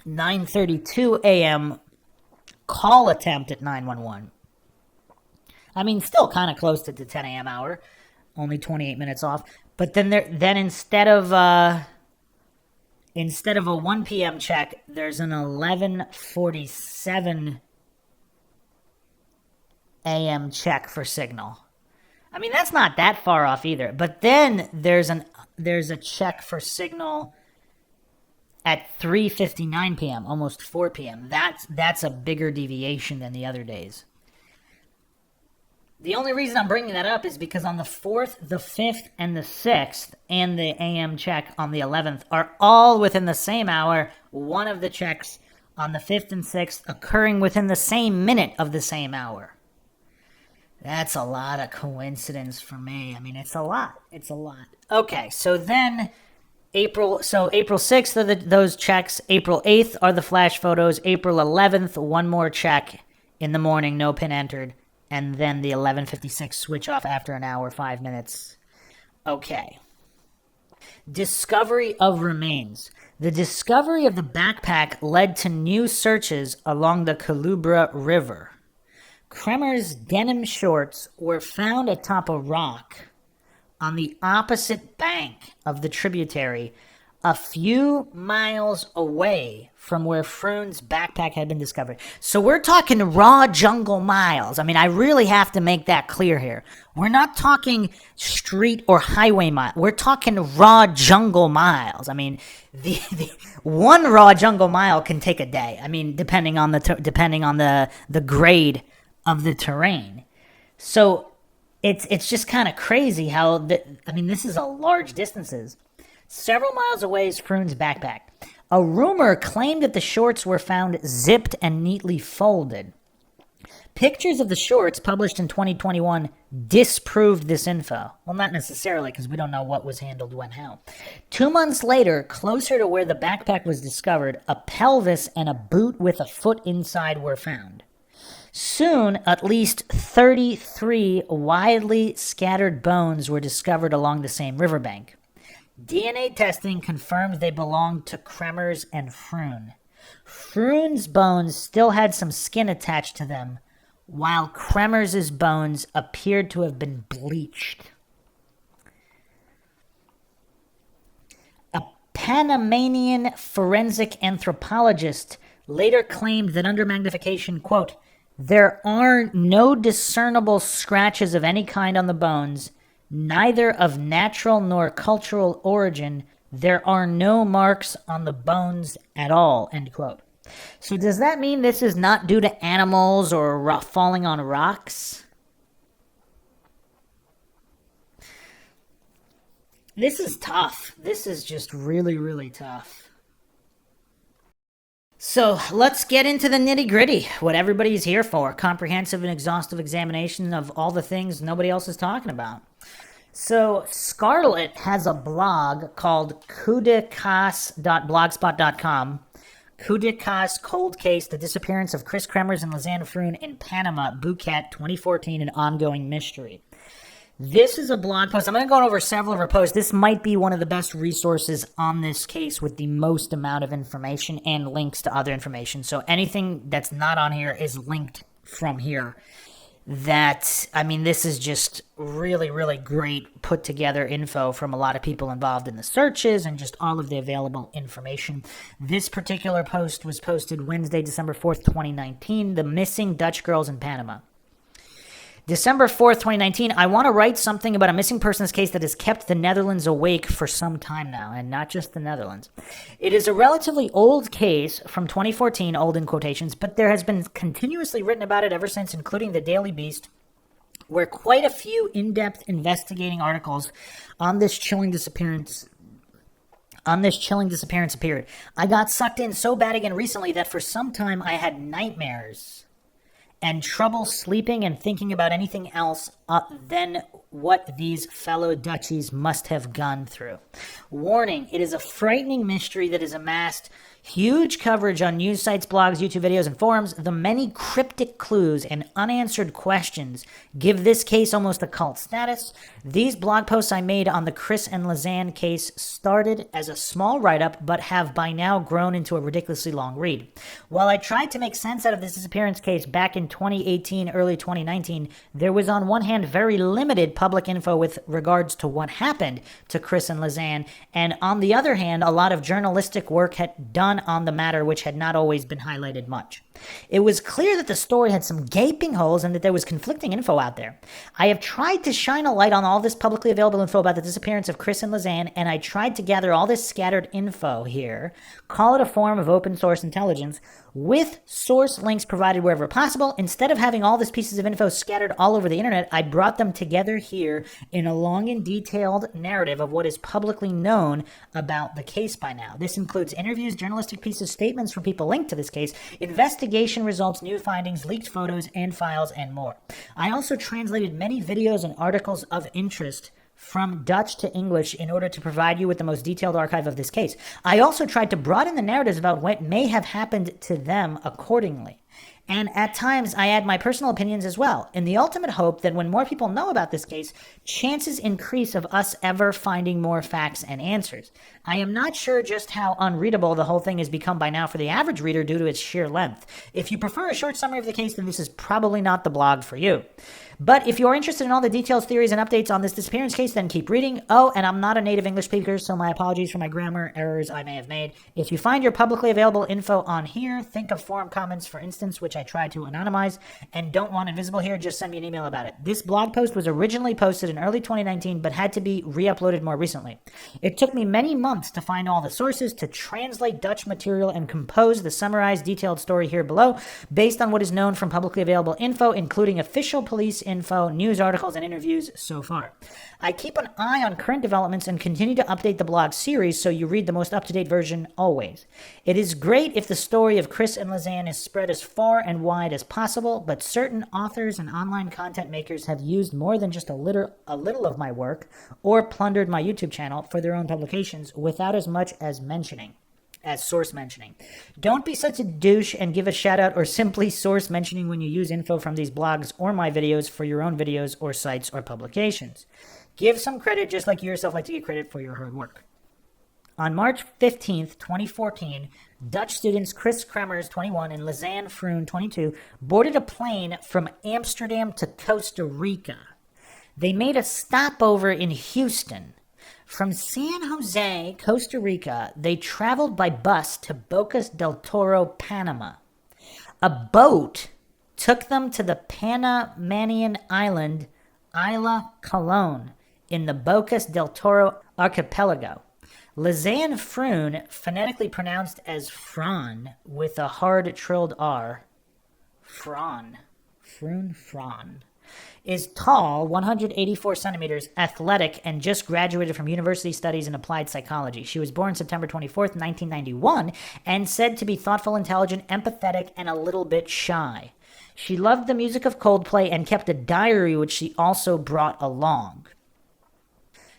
9:32 a.m. call attempt at 911. I mean, still kind of close to the 10 a.m. hour, only 28 minutes off. But then instead of a 1 p.m. check, there's an 11:47 a.m. check for signal. I mean, that's not that far off either. But then there's a check for signal at 3:59 p.m., almost 4 p.m. That's a bigger deviation than the other days. The only reason I'm bringing that up is because on the 4th, the 5th, and the 6th, and the AM check on the 11th are all within the same hour. One of the checks on the 5th and 6th occurring within the same minute of the same hour. That's a lot of coincidence for me. I mean, it's a lot. It's a lot. Okay, so then April 6th are those checks. April 8th are the flash photos. April 11th, one more check in the morning, no pin entered. And then the 11:56 switch off after an hour, 5 minutes. Okay. Discovery of remains. The discovery of the backpack led to new searches along the Kalubra River. Kremers' denim shorts were found atop a rock on the opposite bank of the tributary, a few miles away from where Froon's backpack had been discovered. So we're talking raw jungle miles. I mean, I really have to make that clear here. We're not talking street or highway miles. We're talking raw jungle miles. I mean, the one raw jungle mile can take a day. I mean, depending on the grade of the terrain. So it's just kind of crazy how this is a large distances. Several miles away is Froon's backpack. A rumor claimed that the shorts were found zipped and neatly folded. Pictures of the shorts published in 2021 disproved this info. Well, not necessarily, because we don't know what was handled when how. 2 months later, closer to where the backpack was discovered, a pelvis and a boot with a foot inside were found. Soon, at least 33 widely scattered bones were discovered along the same riverbank. DNA testing confirmed they belonged to KREMERS and Froon. Froon's bones still had some skin attached to them, while KREMERS' bones appeared to have been bleached. A Panamanian forensic anthropologist later claimed that under magnification, quote, "There are no discernible scratches of any kind on the bones, neither of natural nor cultural origin. There are no marks on the bones at all," end quote. So does that mean this is not due to animals or falling on rocks? This is tough. This is just really, really tough. So let's get into the nitty-gritty, what everybody's here for, comprehensive and exhaustive examination of all the things nobody else is talking about. So Scarlett has a blog called kudicas.blogspot.com. Kudicas Cold Case, the disappearance of KRIS KREMERS and LISANNE FROON in Panama, Bouquet, 2014, an ongoing mystery. This is a blog post. I'm going to go over several of her posts. This might be one of the best resources on this case with the most amount of information and links to other information. So anything that's not on here is linked from here. This is just really, really great put together info from a lot of people involved in the searches and just all of the available information. This particular post was posted Wednesday, December 4th, 2019, The Missing Dutch Girls in Panama. December 4th, 2019, I want to write something about a missing persons case that has kept the Netherlands awake for some time now, and not just the Netherlands. It is a relatively old case from 2014, old in quotations, but there has been continuously written about it ever since, including the Daily Beast, where quite a few in-depth investigating articles on this chilling disappearance appeared. I got sucked in so bad again recently that for some time I had nightmares and trouble sleeping and thinking about anything else than what these fellow Dutchies must have gone through. Warning, it is a frightening mystery that has amassed huge coverage on news sites, blogs, YouTube videos, and forums. The many cryptic clues and unanswered questions give this case almost a cult status. These blog posts I made on the KRIS and LISANNE case started as a small write-up, but have by now grown into a ridiculously long read. While I tried to make sense out of this disappearance case back in 2018, early 2019, there was on one hand very limited public info with regards to what happened to KRIS and LISANNE, and on the other hand, a lot of journalistic work had done on the matter which had not always been highlighted much. It was clear that the story had some gaping holes and that there was conflicting info out there. I have tried to shine a light on all this publicly available info about the disappearance of KRIS and LISANNE, and I tried to gather all this scattered info here, call it a form of open source intelligence, with source links provided wherever possible. Instead of having all these pieces of info scattered all over the internet, I brought them together here in a long and detailed narrative of what is publicly known about the case by now. This includes interviews, journalistic pieces, statements from people linked to this case, investigation results, new findings, leaked photos and files, and more. I also translated many videos and articles of interest from Dutch to English in order to provide you with the most detailed archive of this case. I also tried to broaden the narratives about what may have happened to them accordingly. And at times, I add my personal opinions as well, in the ultimate hope that when more people know about this case, chances increase of us ever finding more facts and answers. I am not sure just how unreadable the whole thing has become by now for the average reader due to its sheer length. If you prefer a short summary of the case, then this is probably not the blog for you. But if you're interested in all the details, theories, and updates on this disappearance case, then keep reading. Oh, and I'm not a native English speaker, so my apologies for my grammar errors I may have made. If you find your publicly available info on here, think of forum comments, for instance, which I try to anonymize, and don't want invisible here, just send me an email about it. This blog post was originally posted in early 2019, but had to be re-uploaded more recently. It took me many months to find all the sources, to translate Dutch material, and compose the summarized detailed story here below, based on what is known from publicly available info, including official police info, news articles, and interviews so far. I keep an eye on current developments and continue to update the blog series so you read the most up-to-date version always. It is great if the story of KRIS and LISANNE is spread as far and wide as possible, but certain authors and online content makers have used more than just a little of my work or plundered my YouTube channel for their own publications without as much as source mentioning. Don't be such a douche and give a shout out or simply source mentioning when you use info from these blogs or my videos for your own videos or sites or publications. Give some credit just like you yourself like to get credit for your hard work. On March 15th, 2014, Dutch students KRIS KREMERS, 21, and LISANNE FROON, 22, boarded a plane from Amsterdam to Costa Rica. They made a stopover in Houston. From San Jose, Costa Rica, they traveled by bus to Bocas del Toro, Panama. A boat took them to the Panamanian island Isla Colón in the Bocas del Toro archipelago. LISANNE FROON, phonetically pronounced as Fran with a hard trilled R, Fran, is tall, 184 centimeters, athletic, and just graduated from University Studies in Applied Psychology. She was born September 24th, 1991, and said to be thoughtful, intelligent, empathetic, and a little bit shy. She loved the music of Coldplay and kept a diary which she also brought along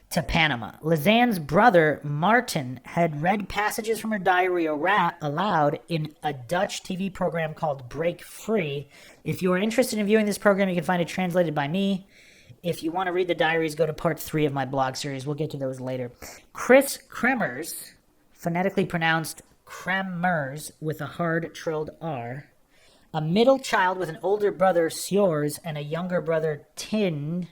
to Panama. LISANNE's brother, Martin, had read passages from her diary aloud in a Dutch TV program called Break Free. If you are interested in viewing this program, you can find it translated by me. If you want to read the diaries, go to part 3 of my blog series. We'll get to those later. KRIS KREMERS, phonetically pronounced Kremers with a hard trilled R, a middle child with an older brother, Sjors, and a younger brother, Tin,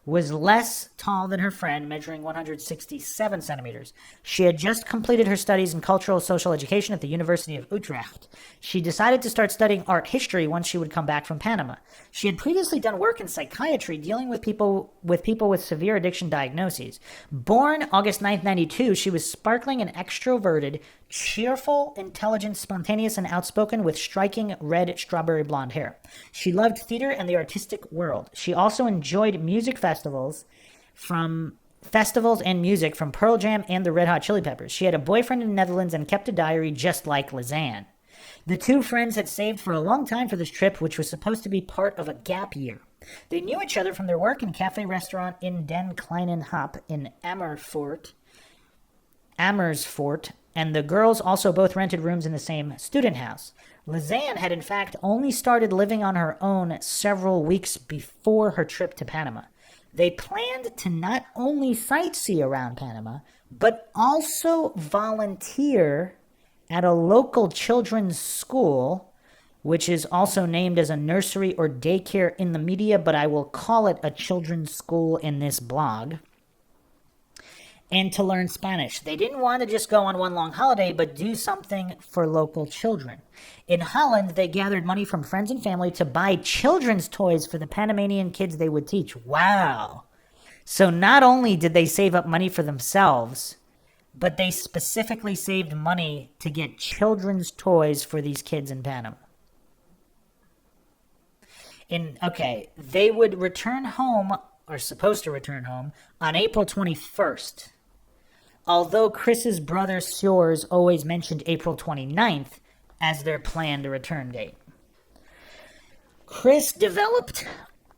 was less tall than her friend, measuring 167 centimeters. She had just completed her studies in cultural social education at the University of Utrecht. She decided to start studying art history once she would come back from Panama. She had previously done work in psychiatry dealing with people with severe addiction diagnoses. Born August 9th, 1992, she was sparkling and extroverted, cheerful, intelligent, spontaneous, and outspoken with striking red strawberry blonde hair. She loved theater and the artistic world. She also enjoyed music festivals and music from Pearl Jam and the Red Hot Chili Peppers. She had a boyfriend in the Netherlands and kept a diary just like LISANNE. The two friends had saved for a long time for this trip, which was supposed to be part of a gap year. They knew each other from their work in cafe restaurant in Den Kleinen Hap in Amersfoort, and the girls also both rented rooms in the same student house. LISANNE had in fact only started living on her own several weeks before her trip to Panama. They planned to not only sightsee around Panama, but also volunteer at a local children's school, which is also named as a nursery or daycare in the media, but I will call it a children's school in this blog, and to learn Spanish. They didn't want to just go on one long holiday, but do something for local children. In Holland, they gathered money from friends and family to buy children's toys for the Panamanian kids they would teach. Wow. So not only did they save up money for themselves, but they specifically saved money to get children's toys for these kids in Panama. They would return home, or supposed to return home, on April 21st. Although KRIS's brother Sjors always mentioned April 29th as their planned return date. KRIS developed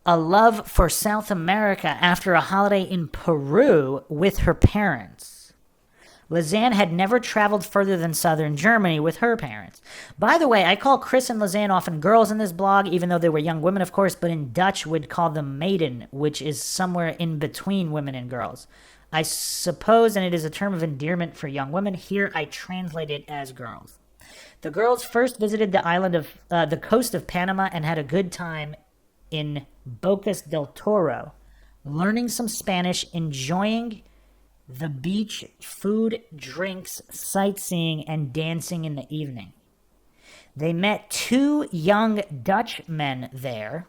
a love for South America after a holiday in Peru with her parents. LISANNE had never traveled further than southern Germany with her parents. By the way, I call KRIS and LISANNE often girls in this blog, even though they were young women, of course, but in Dutch we'd call them maiden, which is somewhere in between women and girls. I suppose, and it is a term of endearment for young women. Here I translate it as girls. The girls first visited the island of the coast of Panama and had a good time in Bocas del Toro, learning some Spanish, enjoying the beach, food, drinks, sightseeing, and dancing in the evening. They met 2 young Dutch men there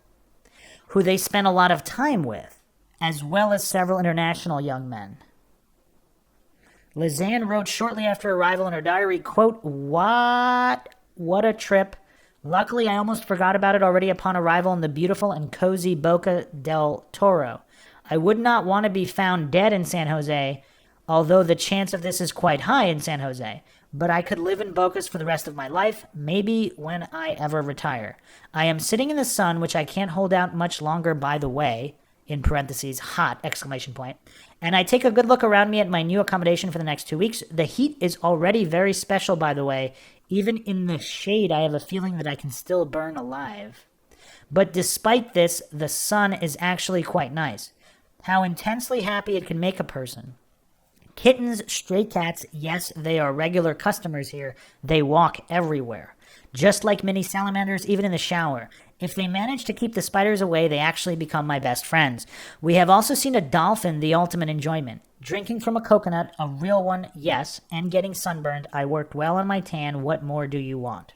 who they spent a lot of time with, as well as several international young men. Lisanne wrote shortly after arrival in her diary, quote, What a trip. Luckily, I almost forgot about it already upon arrival in the beautiful and cozy Boca del Toro. I would not want to be found dead in San Jose, although the chance of this is quite high in San Jose. But I could live in Bocas for the rest of my life, maybe when I ever retire. I am sitting in the sun, which I can't hold out much longer, by the way, in parentheses, hot, exclamation point. And I take a good look around me at my new accommodation for the next 2 weeks. The heat is already very special, by the way. Even in the shade, I have a feeling that I can still burn alive. But despite this, the sun is actually quite nice. How intensely happy it can make a person. Kittens, stray cats, yes, they are regular customers here. They walk everywhere. Just like mini salamanders, even in the shower. If they manage to keep the spiders away, they actually become my best friends. We have also seen a dolphin, the ultimate enjoyment. Drinking from a coconut, a real one, yes, and getting sunburned. I worked well on my tan. What more do you want?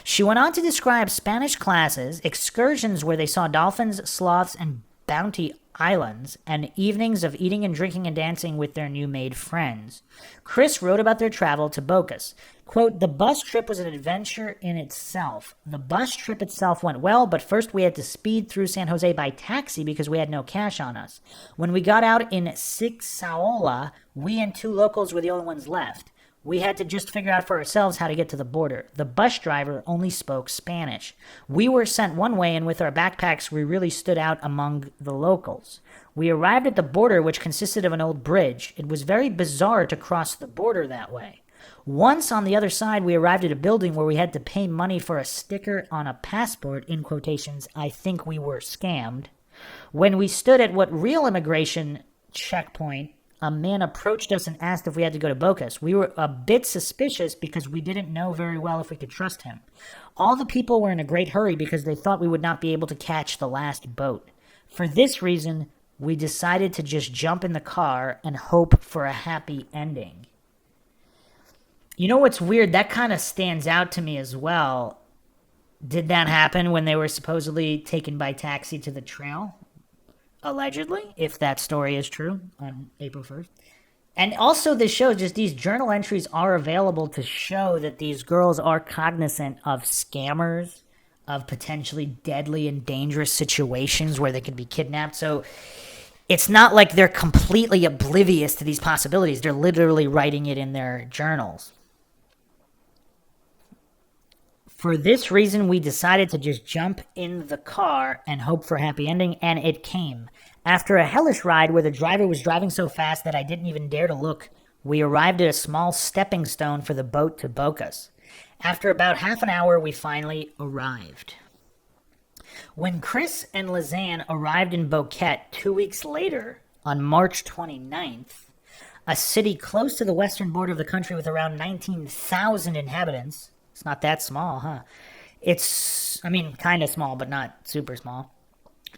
She went on to describe Spanish classes, excursions where they saw dolphins, sloths, and bounty islands, and evenings of eating and drinking and dancing with their new-made friends. KRIS wrote about their travel to Bocas. Quote, the bus trip was an adventure in itself. The bus trip itself went well, but first we had to speed through San Jose by taxi because we had no cash on us. When we got out in Sixaola, we and 2 locals were the only ones left. We had to just figure out for ourselves how to get to the border. The bus driver only spoke Spanish. We were sent one way, and with our backpacks, we really stood out among the locals. We arrived at the border, which consisted of an old bridge. It was very bizarre to cross the border that way. Once on the other side, we arrived at a building where we had to pay money for a sticker on a passport, in quotations. I think we were scammed. When we stood at what real immigration checkpoint, a man approached us and asked if we had to go to Bocas. We were a bit suspicious because we didn't know very well if we could trust him. All the people were in a great hurry because they thought we would not be able to catch the last boat. For this reason, we decided to just jump in the car and hope for a happy ending. You know what's weird? That kind of stands out to me as well. Did that happen when they were supposedly taken by taxi to the trail? Allegedly, if that story is true, on April 1st. And also this shows just these journal entries are available to show that these girls are cognizant of scammers, of potentially deadly and dangerous situations where they could be kidnapped. So it's not like they're completely oblivious to these possibilities. They're literally writing it in their journals. For this reason, we decided to just jump in the car and hope for a happy ending, and it came. After a hellish ride where the driver was driving so fast that I didn't even dare to look, we arrived at a small stepping stone for the boat to Bocas. After about half an hour, we finally arrived. When KRIS and Lisanne arrived in Boquete 2 weeks later, on March 29th, a city close to the western border of the country with around 19,000 inhabitants. It's not that small, huh? It's, kind of small, but not super small.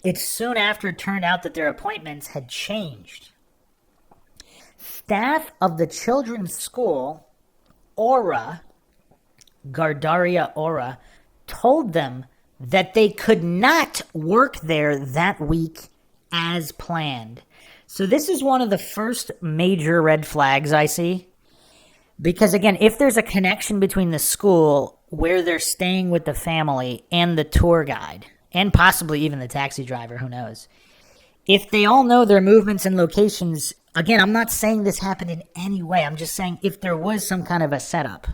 It soon after turned out that their appointments had changed. Staff of the children's school, Aura, Gardaria Aura, told them that they could not work there that week as planned. So this is one of the first major red flags I see. Because, again, if there's a connection between the school, where they're staying with the family, and the tour guide, and possibly even the taxi driver, who knows, if they all know their movements and locations, again, I'm not saying this happened in any way. I'm just saying if there was some kind of a setup.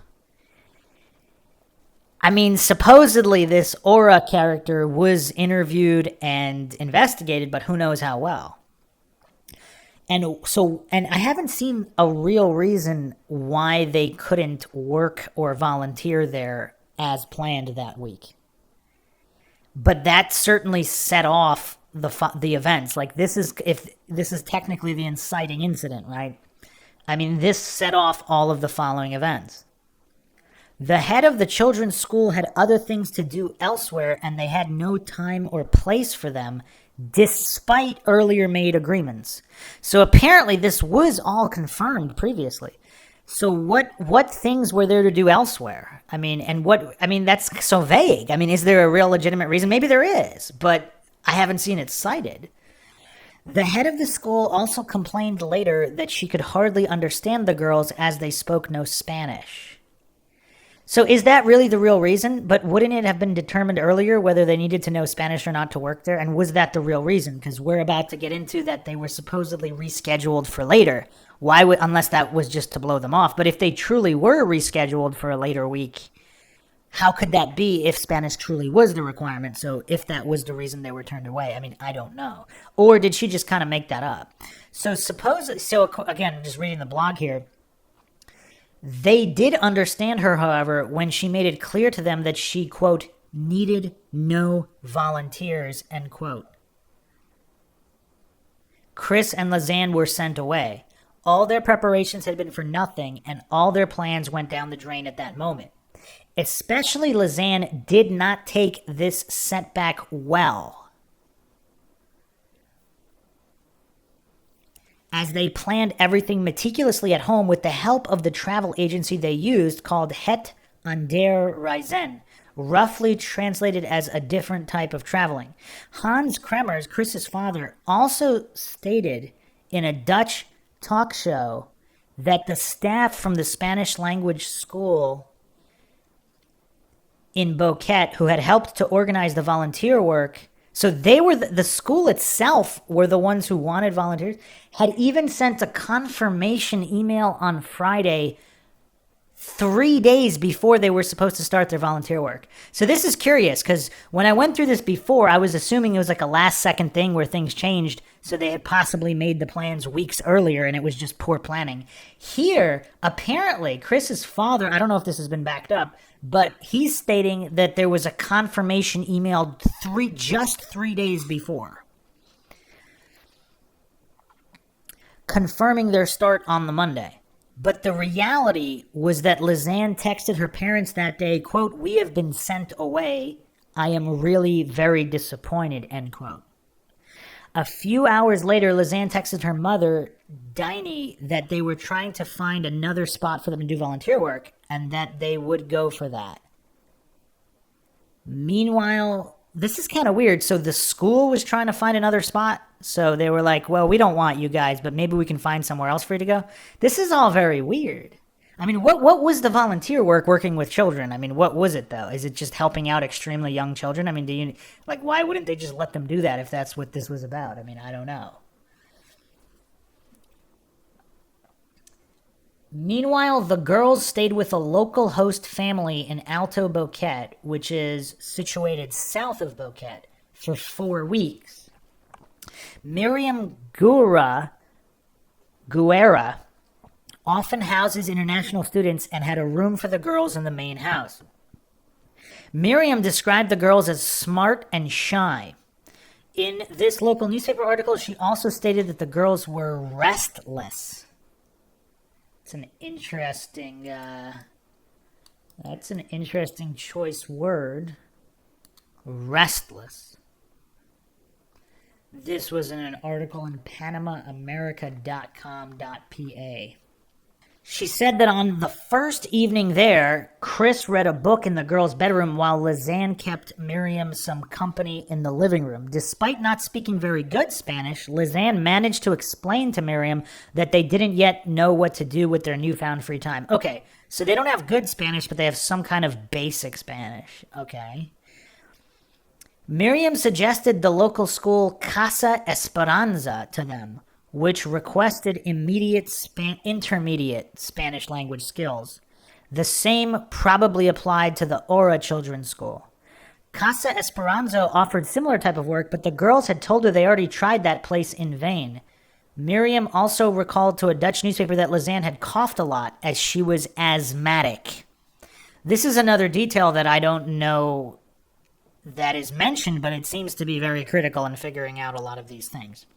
Supposedly this Aura character was interviewed and investigated, but who knows how well. And I haven't seen a real reason why they couldn't work or volunteer there as planned that week. But that certainly set off the events. Like this is technically the inciting incident, right? This set off all of the following events. The head of the children's school had other things to do elsewhere, and they had no time or place for them, despite earlier made agreements. So apparently this was all confirmed previously. So what things were there to do elsewhere? I mean, that's so vague. I mean, is there a real legitimate reason? Maybe there is, but I haven't seen it cited. The head of the school also complained later that she could hardly understand the girls as they spoke no Spanish. So is that really the real reason? But wouldn't it have been determined earlier whether they needed to know Spanish or not to work there? And was that the real reason? Because we're about to get into that they were supposedly rescheduled for later. Why would, unless that was just to blow them off. But if they truly were rescheduled for a later week, how could that be if Spanish truly was the requirement? So if that was the reason they were turned away, I mean, I don't know. Or did she just kind of make that up? So again, just reading the blog here, they did understand her, however, when she made it clear to them that she, quote, needed no volunteers, end quote. KRIS and LISANNE were sent away. All their preparations had been for nothing, and all their plans went down the drain at that moment. Especially LISANNE did not take this setback well, as they planned everything meticulously at home with the help of the travel agency they used called Het Ander Reizen, roughly translated as a different type of traveling. Hans Kremers, KRIS's father, also stated in a Dutch talk show that the staff from the Spanish language school in Boquete, who had helped to organize the volunteer work, so they were the school itself were the ones who wanted volunteers, had even sent a confirmation email on Friday 3 days before they were supposed to start their volunteer work. So this is curious, because when I went through this before, I was assuming it was like a last-second thing where things changed, so they had possibly made the plans weeks earlier, and it was just poor planning. Here, apparently, KRIS's father, I don't know if this has been backed up, but he's stating that there was a confirmation email just 3 days before, confirming their start on the Monday. But the reality was that LISANNE texted her parents that day, quote, "We have been sent away. I am really very disappointed," end quote. A few hours later, LISANNE texted her mother, Diney, that they were trying to find another spot for them to do volunteer work and that they would go for that. Meanwhile, this is kind of weird. So the school was trying to find another spot. So they were like, well, we don't want you guys, but maybe we can find somewhere else for you to go. This is all very weird. I mean, what was the volunteer work working with children? I mean, what was it, though? Is it just helping out extremely young children? I mean, why wouldn't they just let them do that if that's what this was about? I mean, I don't know. Meanwhile, the girls stayed with a local host family in Alto Boquete, which is situated south of Boquete, for 4 weeks. Miriam Guerra often houses international students and had a room for the girls in the main house. Miriam described the girls as smart and shy. In this local newspaper article, she also stated that the girls were restless. It's an interesting, that's an interesting choice word. Restless. This was in an article in PanamaAmerica.com.pa. She said that on the first evening there, KRIS read a book in the girls' bedroom while LISANNE kept Miriam some company in the living room. Despite not speaking very good Spanish, LISANNE managed to explain to Miriam that they didn't yet know what to do with their newfound free time. Okay, so they don't have good Spanish, but they have some kind of basic Spanish. Okay. Miriam suggested the local school Casa Esperanza to them, which requested intermediate Spanish language skills. The same probably applied to the Aura Children's School. Casa Esperanza offered similar type of work, but the girls had told her they already tried that place in vain. Miriam also recalled to a Dutch newspaper that LISANNE had coughed a lot as she was asthmatic. This is another detail that I don't know that is mentioned, but it seems to be very critical in figuring out a lot of these things.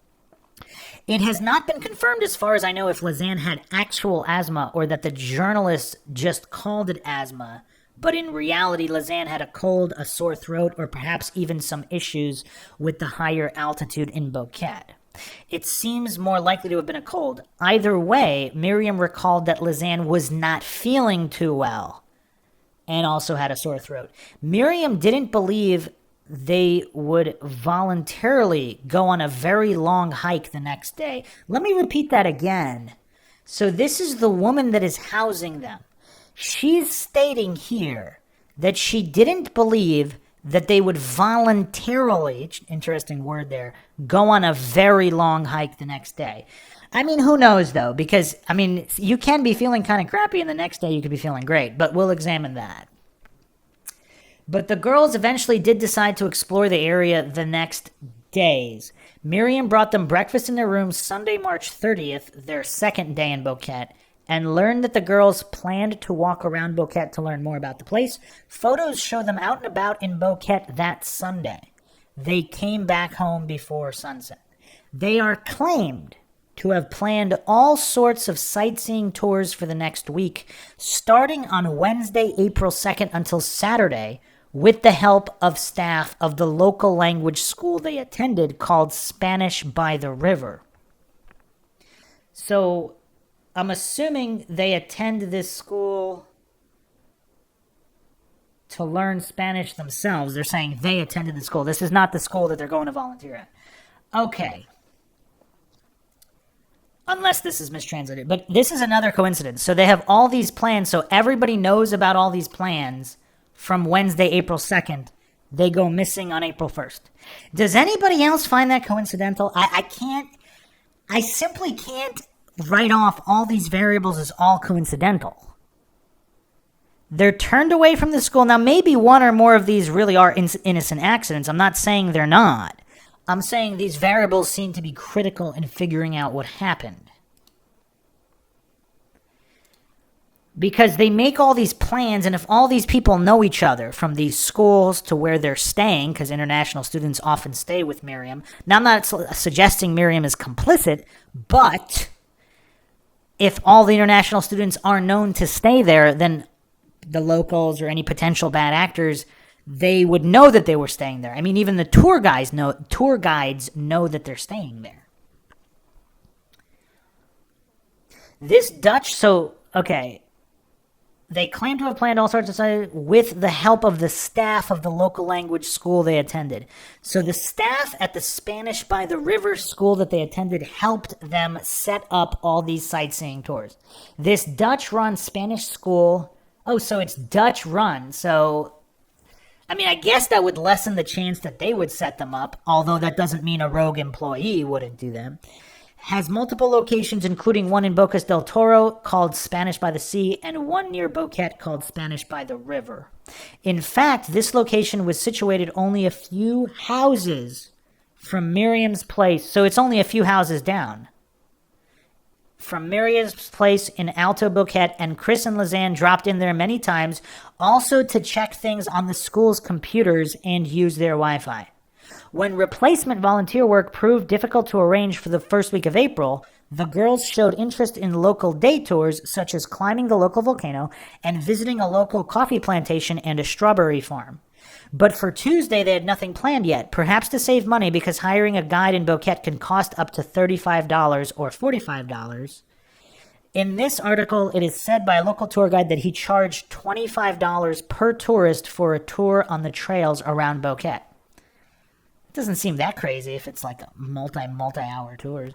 It has not been confirmed, as far as I know, if LISANNE had actual asthma or that the journalists just called it asthma But in reality, Lisanne had a cold, a sore throat, or perhaps even some issues with the higher altitude in Boquete. It seems more likely to have been a cold. Either way, Miriam recalled that Lisanne was not feeling too well and also had a sore throat. Miriam didn't believe they would voluntarily go on a very long hike the next day. Let me repeat that again. So this is the woman that is housing them. She's stating here that she didn't believe that they would voluntarily, interesting word there, go on a very long hike the next day. I mean, who knows, though, because, I mean, you can be feeling kind of crappy, and the next day you could be feeling great, but we'll examine that. But the girls eventually did decide to explore the area the next days. Miriam brought them breakfast in their room Sunday, March 30th, their second day in Boquete, and learned that the girls planned to walk around Boquete to learn more about the place. Photos show them out and about in Boquete that Sunday. They came back home before sunset. They are claimed to have planned all sorts of sightseeing tours for the next week, starting on Wednesday, April 2nd until Saturday, with the help of staff of the local language school they attended called Spanish by the River. So I'm assuming they attend this school to learn Spanish themselves. They're saying they attended the school. This is not the school that they're going to volunteer at. Okay. Unless this is mistranslated. But this is another coincidence. So they have all these plans. So everybody knows about all these plans from Wednesday, April 2nd. They go missing on April 1st. Does anybody else find that coincidental? I simply can't write off all these variables as all coincidental. They're turned away from the school. Now, maybe one or more of these really are innocent accidents. I'm not saying they're not. I'm saying these variables seem to be critical in figuring out what happened. Because they make all these plans, and if all these people know each other, from these schools to where they're staying, because international students often stay with Miriam. Now, I'm not suggesting Miriam is complicit, but if all the international students are known to stay there, then the locals or any potential bad actors, they would know that they were staying there. I mean, even the tour guides know that they're staying there. This Dutch, they claim to have planned all sorts of stuff with the help of the staff of the local language school they attended. So the staff at the Spanish by the River school that they attended helped them set up all these sightseeing tours. This Dutch-run Spanish school, so it's Dutch-run, so I mean, I guess that would lessen the chance that they would set them up, although that doesn't mean a rogue employee wouldn't do them. Has multiple locations, including one in Bocas del Toro called Spanish by the Sea and one near Boquete called Spanish by the River. In fact, this location was situated only a few houses from Miriam's place, so it's only a few houses down from Miriam's place in Alto Boquete, and KRIS and LISANNE dropped in there many times, also to check things on the school's computers and use their Wi-Fi. When replacement volunteer work proved difficult to arrange for the first week of April, the girls showed interest in local day tours, such as climbing the local volcano and visiting a local coffee plantation and a strawberry farm. But for Tuesday, they had nothing planned yet, perhaps to save money because hiring a guide in Boquete can cost up to $35 or $45. In this article, it is said by a local tour guide that he charged $25 per tourist for a tour on the trails around Boquete. It doesn't seem that crazy if it's like a multi-hour tour.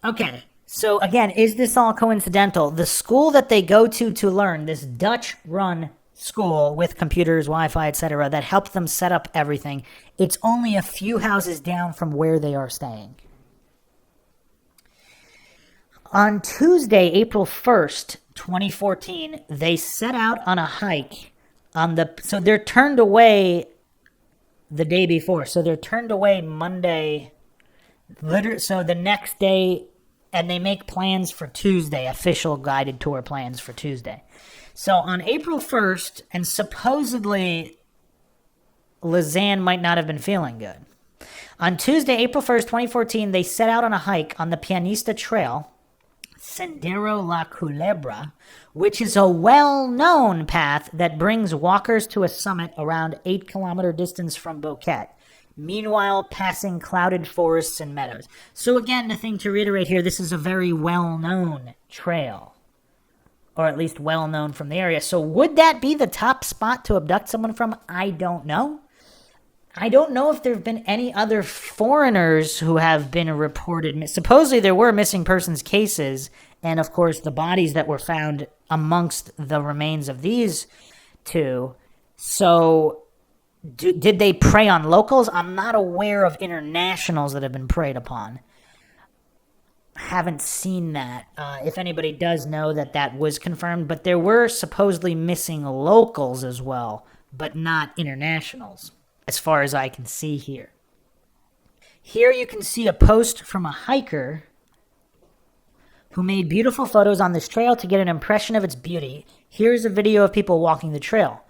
Okay, so again, is this all coincidental? The school that they go to learn, this Dutch-run school with computers, Wi-Fi, etc., that helped them set up everything, it's only a few houses down from where they are staying. On Tuesday, April 1st, 2014, they set out on a hike so they're turned away the day before. So they're turned away Monday, so the next day, and they make plans for Tuesday, official guided tour plans for Tuesday. So on April 1st, and supposedly LISANNE might not have been feeling good. On Tuesday, April 1st, 2014, they set out on a hike on the Pianista Trail, Sendero La Culebra, which is a well-known path that brings walkers to a summit around 8-kilometer distance from Boquete, meanwhile passing clouded forests and meadows. So again, the thing to reiterate here, this is a very well-known trail, or at least well-known from the area. So would that be the top spot to abduct someone from? I don't know. I don't know if there have been any other foreigners who have been reported. Supposedly there were missing persons cases, and of course the bodies that were found amongst the remains of these two. So did they prey on locals? I'm not aware of internationals that have been preyed upon. Haven't seen that. If anybody does know that was confirmed, but there were supposedly missing locals as well, but not internationals, as far as I can see here. Here you can see a post from a hiker who made beautiful photos on this trail to get an impression of its beauty. Here's a video of people walking the trail.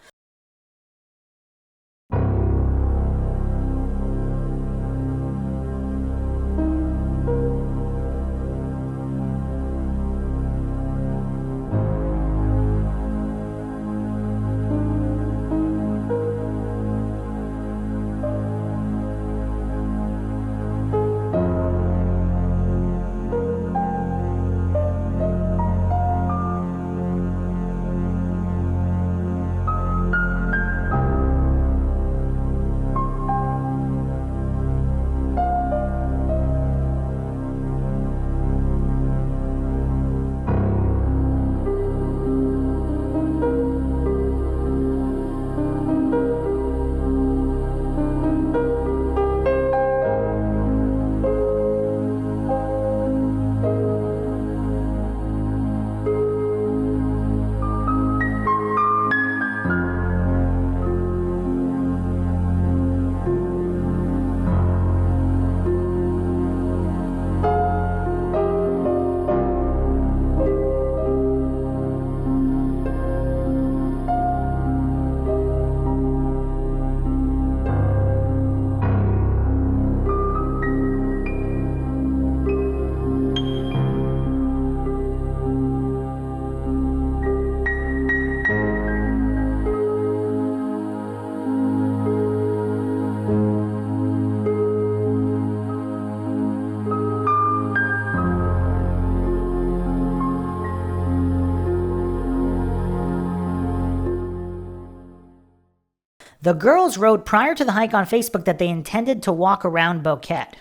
The girls wrote prior to the hike on Facebook that they intended to walk around Boquete.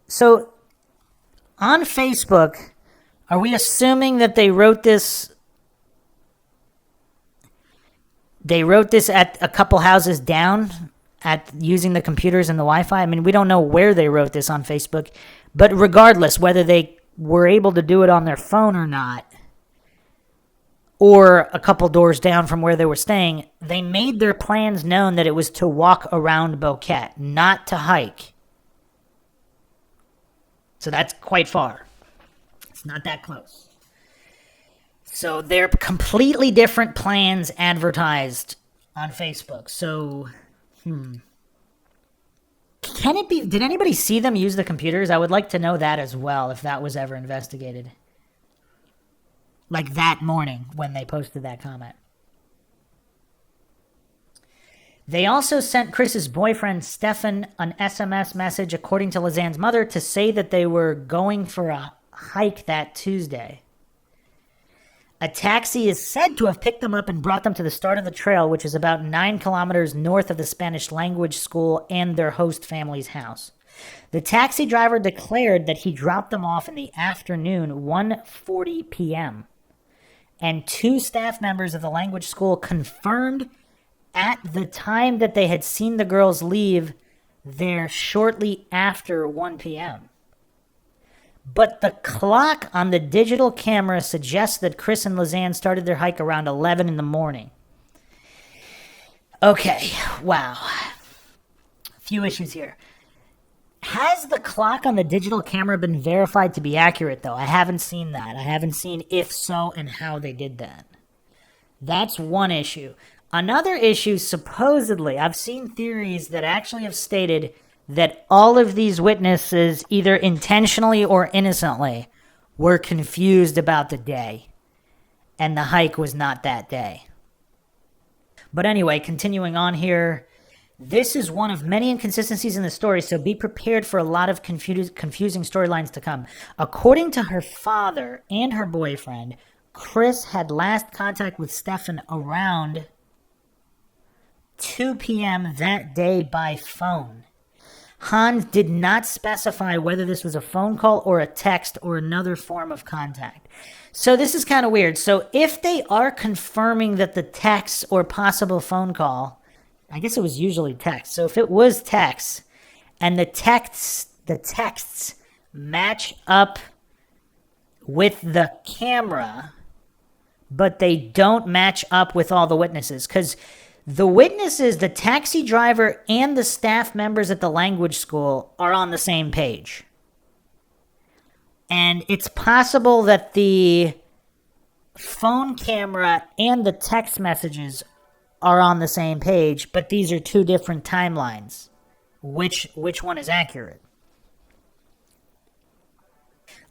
So, on Facebook, are we assuming that they wrote this? They wrote this at a couple houses down at using the computers and the Wi-Fi? I mean, we don't know where they wrote this on Facebook, but regardless, whether they were able to do it on their phone or not, or a couple doors down from where they were staying, they made their plans known that it was to walk around Boquete, not to hike. So that's quite far. It's not that close. So they're completely different plans advertised on Facebook. So, can it be, did anybody see them use the computers? I would like to know that as well, if that was ever investigated. Like that morning when they posted that comment. They also sent Chris's boyfriend, Stefan, an SMS message, according to Lisanne's mother, to say that they were going for a hike that Tuesday. A taxi is said to have picked them up and brought them to the start of the trail, which is about 9 kilometers north of the Spanish language school and their host family's house. The taxi driver declared that he dropped them off in the afternoon, 1:40 p.m., and 2 staff members of the language school confirmed at the time that they had seen the girls leave there shortly after 1 p.m. But the clock on the digital camera suggests that Chris and Lisanne started their hike around 11 in the morning. Okay, wow. A few issues here. Has the clock on the digital camera been verified to be accurate, though? I haven't seen that. I haven't seen if so and how they did that. That's one issue. Another issue, supposedly, I've seen theories that actually have stated that all of these witnesses, either intentionally or innocently, were confused about the day, and the hike was not that day. But anyway, continuing on here, this is one of many inconsistencies in the story, so be prepared for a lot of confusing storylines to come. According to her father and her boyfriend, KRIS had last contact with Stefan around 2 p.m. that day by phone. Hans did not specify whether this was a phone call or a text or another form of contact. So this is kind of weird. So if they are confirming that the text or possible phone call, I guess it was usually text. So if it was text and the texts match up with the camera, but they don't match up with all the witnesses, because the witnesses, the taxi driver and the staff members at the language school are on the same page. And it's possible that the phone camera and the text messages are on the same page, but these are two different timelines. Which one is accurate?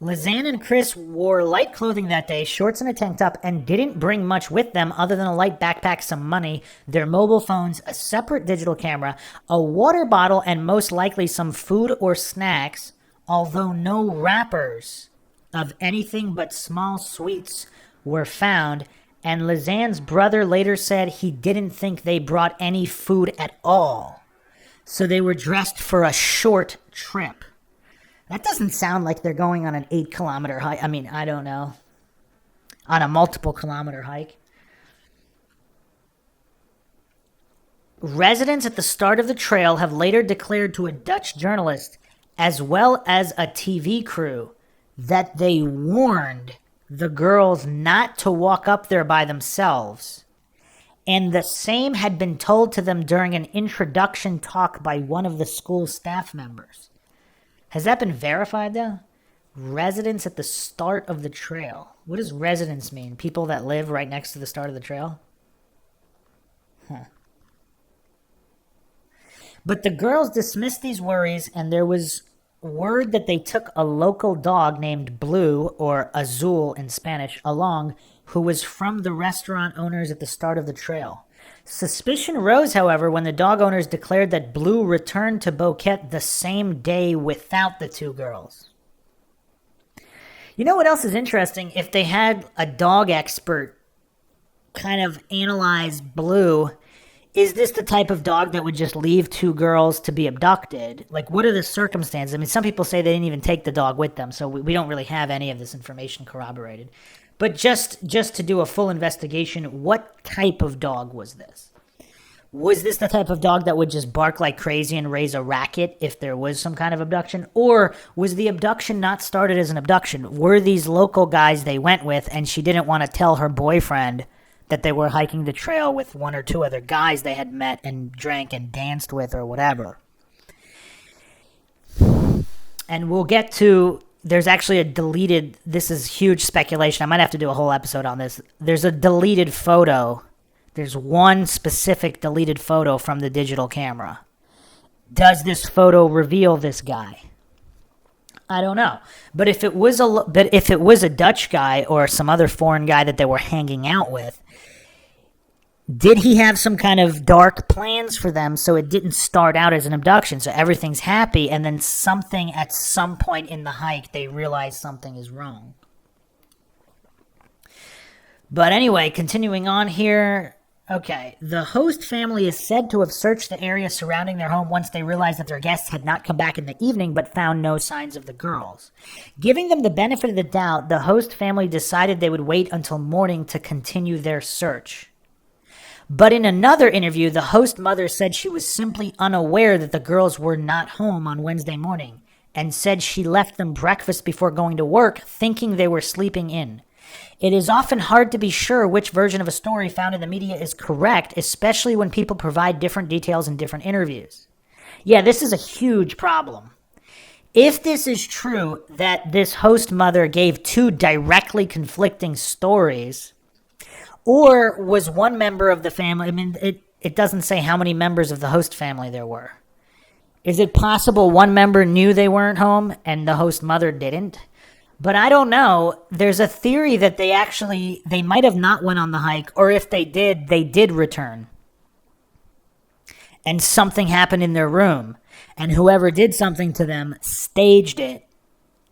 Lisanne and KRIS wore light clothing that day, shorts and a tank top, and didn't bring much with them other than a light backpack, some money, their mobile phones, a separate digital camera, a water bottle, and most likely some food or snacks, although no wrappers of anything but small sweets were found. And Lisanne's brother later said he didn't think they brought any food at all. So they were dressed for a short trip. That doesn't sound like they're going on an 8-kilometer hike. I mean, I don't know. On a multiple kilometer hike. Residents at the start of the trail have later declared to a Dutch journalist, as well as a TV crew, that they warned the girls not to walk up there by themselves. And the same had been told to them during an introduction talk by one of the school staff members. Has that been verified, though? Residents at the start of the trail. What does residents mean? People that live right next to the start of the trail? Huh. But the girls dismissed these worries, and there was word that they took a local dog named Blue, or Azul in Spanish, along, who was from the restaurant owners at the start of the trail. Suspicion rose, however, when the dog owners declared that Blue returned to Boquete the same day without the two girls. You know what else is interesting? If they had a dog expert kind of analyze Blue, is this the type of dog that would just leave two girls to be abducted? Like, what are the circumstances? I mean, some people say they didn't even take the dog with them, so we don't really have any of this information corroborated. But just to do a full investigation, what type of dog was this? Was this the type of dog that would just bark like crazy and raise a racket if there was some kind of abduction? Or was the abduction not started as an abduction? Were these local guys they went with, and she didn't want to tell her boyfriend that they were hiking the trail with one or two other guys they had met and drank and danced with or whatever? And we'll get to... There's actually a deleted... This is huge speculation. I might have to do a whole episode on this. There's a deleted photo. There's one specific deleted photo from the digital camera. Does this photo reveal this guy? I don't know. But if it was a Dutch guy or some other foreign guy that they were hanging out with, did he have some kind of dark plans for them so it didn't start out as an abduction? So everything's happy, and then something at some point in the hike, they realize something is wrong. But anyway, continuing on here. Okay, the host family is said to have searched the area surrounding their home once they realized that their guests had not come back in the evening but found no signs of the girls. Giving them the benefit of the doubt, the host family decided they would wait until morning to continue their search. But in another interview, the host mother said she was simply unaware that the girls were not home on Wednesday morning, and said she left them breakfast before going to work, thinking they were sleeping in. It is often hard to be sure which version of a story found in the media is correct, especially when people provide different details in different interviews. Yeah, this is a huge problem. If this is true, that this host mother gave two directly conflicting stories, or was one member of the family... I mean, it doesn't say how many members of the host family there were. Is it possible one member knew they weren't home and the host mother didn't? But I don't know. There's a theory that they might have not went on the hike, or if they did return. And something happened in their room. And whoever did something to them staged it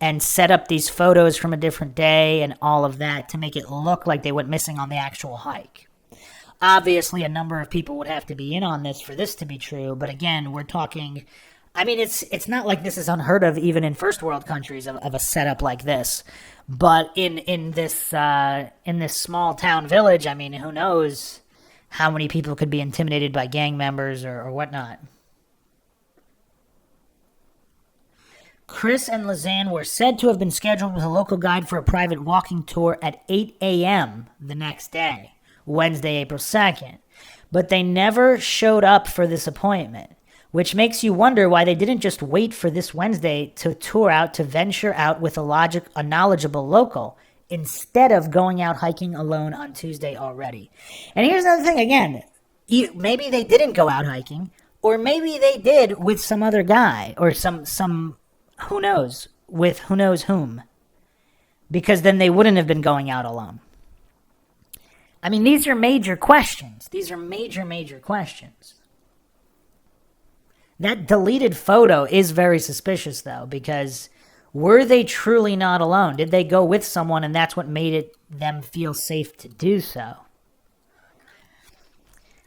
and set up these photos from a different day and all of that to make it look like they went missing on the actual hike. Obviously, a number of people would have to be in on this for this to be true. But again, we're talking... I mean, it's not like this is unheard of even in first world countries of a setup like this. But in this small town village, I mean, who knows how many people could be intimidated by gang members or whatnot. KRIS and LISANNE were said to have been scheduled with a local guide for a private walking tour at 8 a.m. the next day, Wednesday, April 2nd. But they never showed up for this appointment, which makes you wonder why they didn't just wait for this Wednesday to tour out to venture out with a knowledgeable local instead of going out hiking alone on Tuesday already. And here's another thing again. Maybe they didn't go out hiking, or maybe they did with some other guy or some who knows, with who knows whom. Because then they wouldn't have been going out alone. I mean, these are major questions. These are major questions. That deleted photo is very suspicious, though, because were they truly not alone? Did they go with someone and that's what made them feel safe to do so?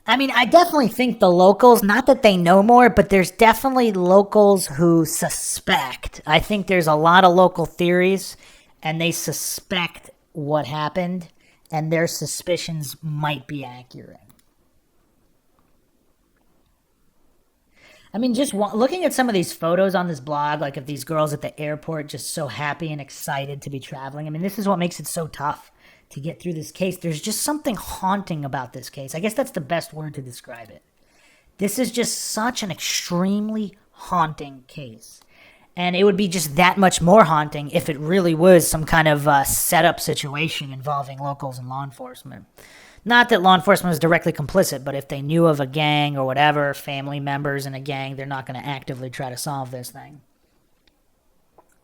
I mean, I definitely think the locals, not that they know more, but there's definitely locals who suspect. I think there's a lot of local theories, and they suspect what happened, and their suspicions might be accurate. I mean, just looking at some of these photos on this blog, like of these girls at the airport just so happy and excited to be traveling. I mean, this is what makes it so tough to get through this case. There's just something haunting about this case. I guess that's the best word to describe it. This is just such an extremely haunting case. And it would be just that much more haunting if it really was some kind of setup situation involving locals and law enforcement. Not that law enforcement was directly complicit, but if they knew of a gang or whatever, family members in a gang, they're not going to actively try to solve this thing.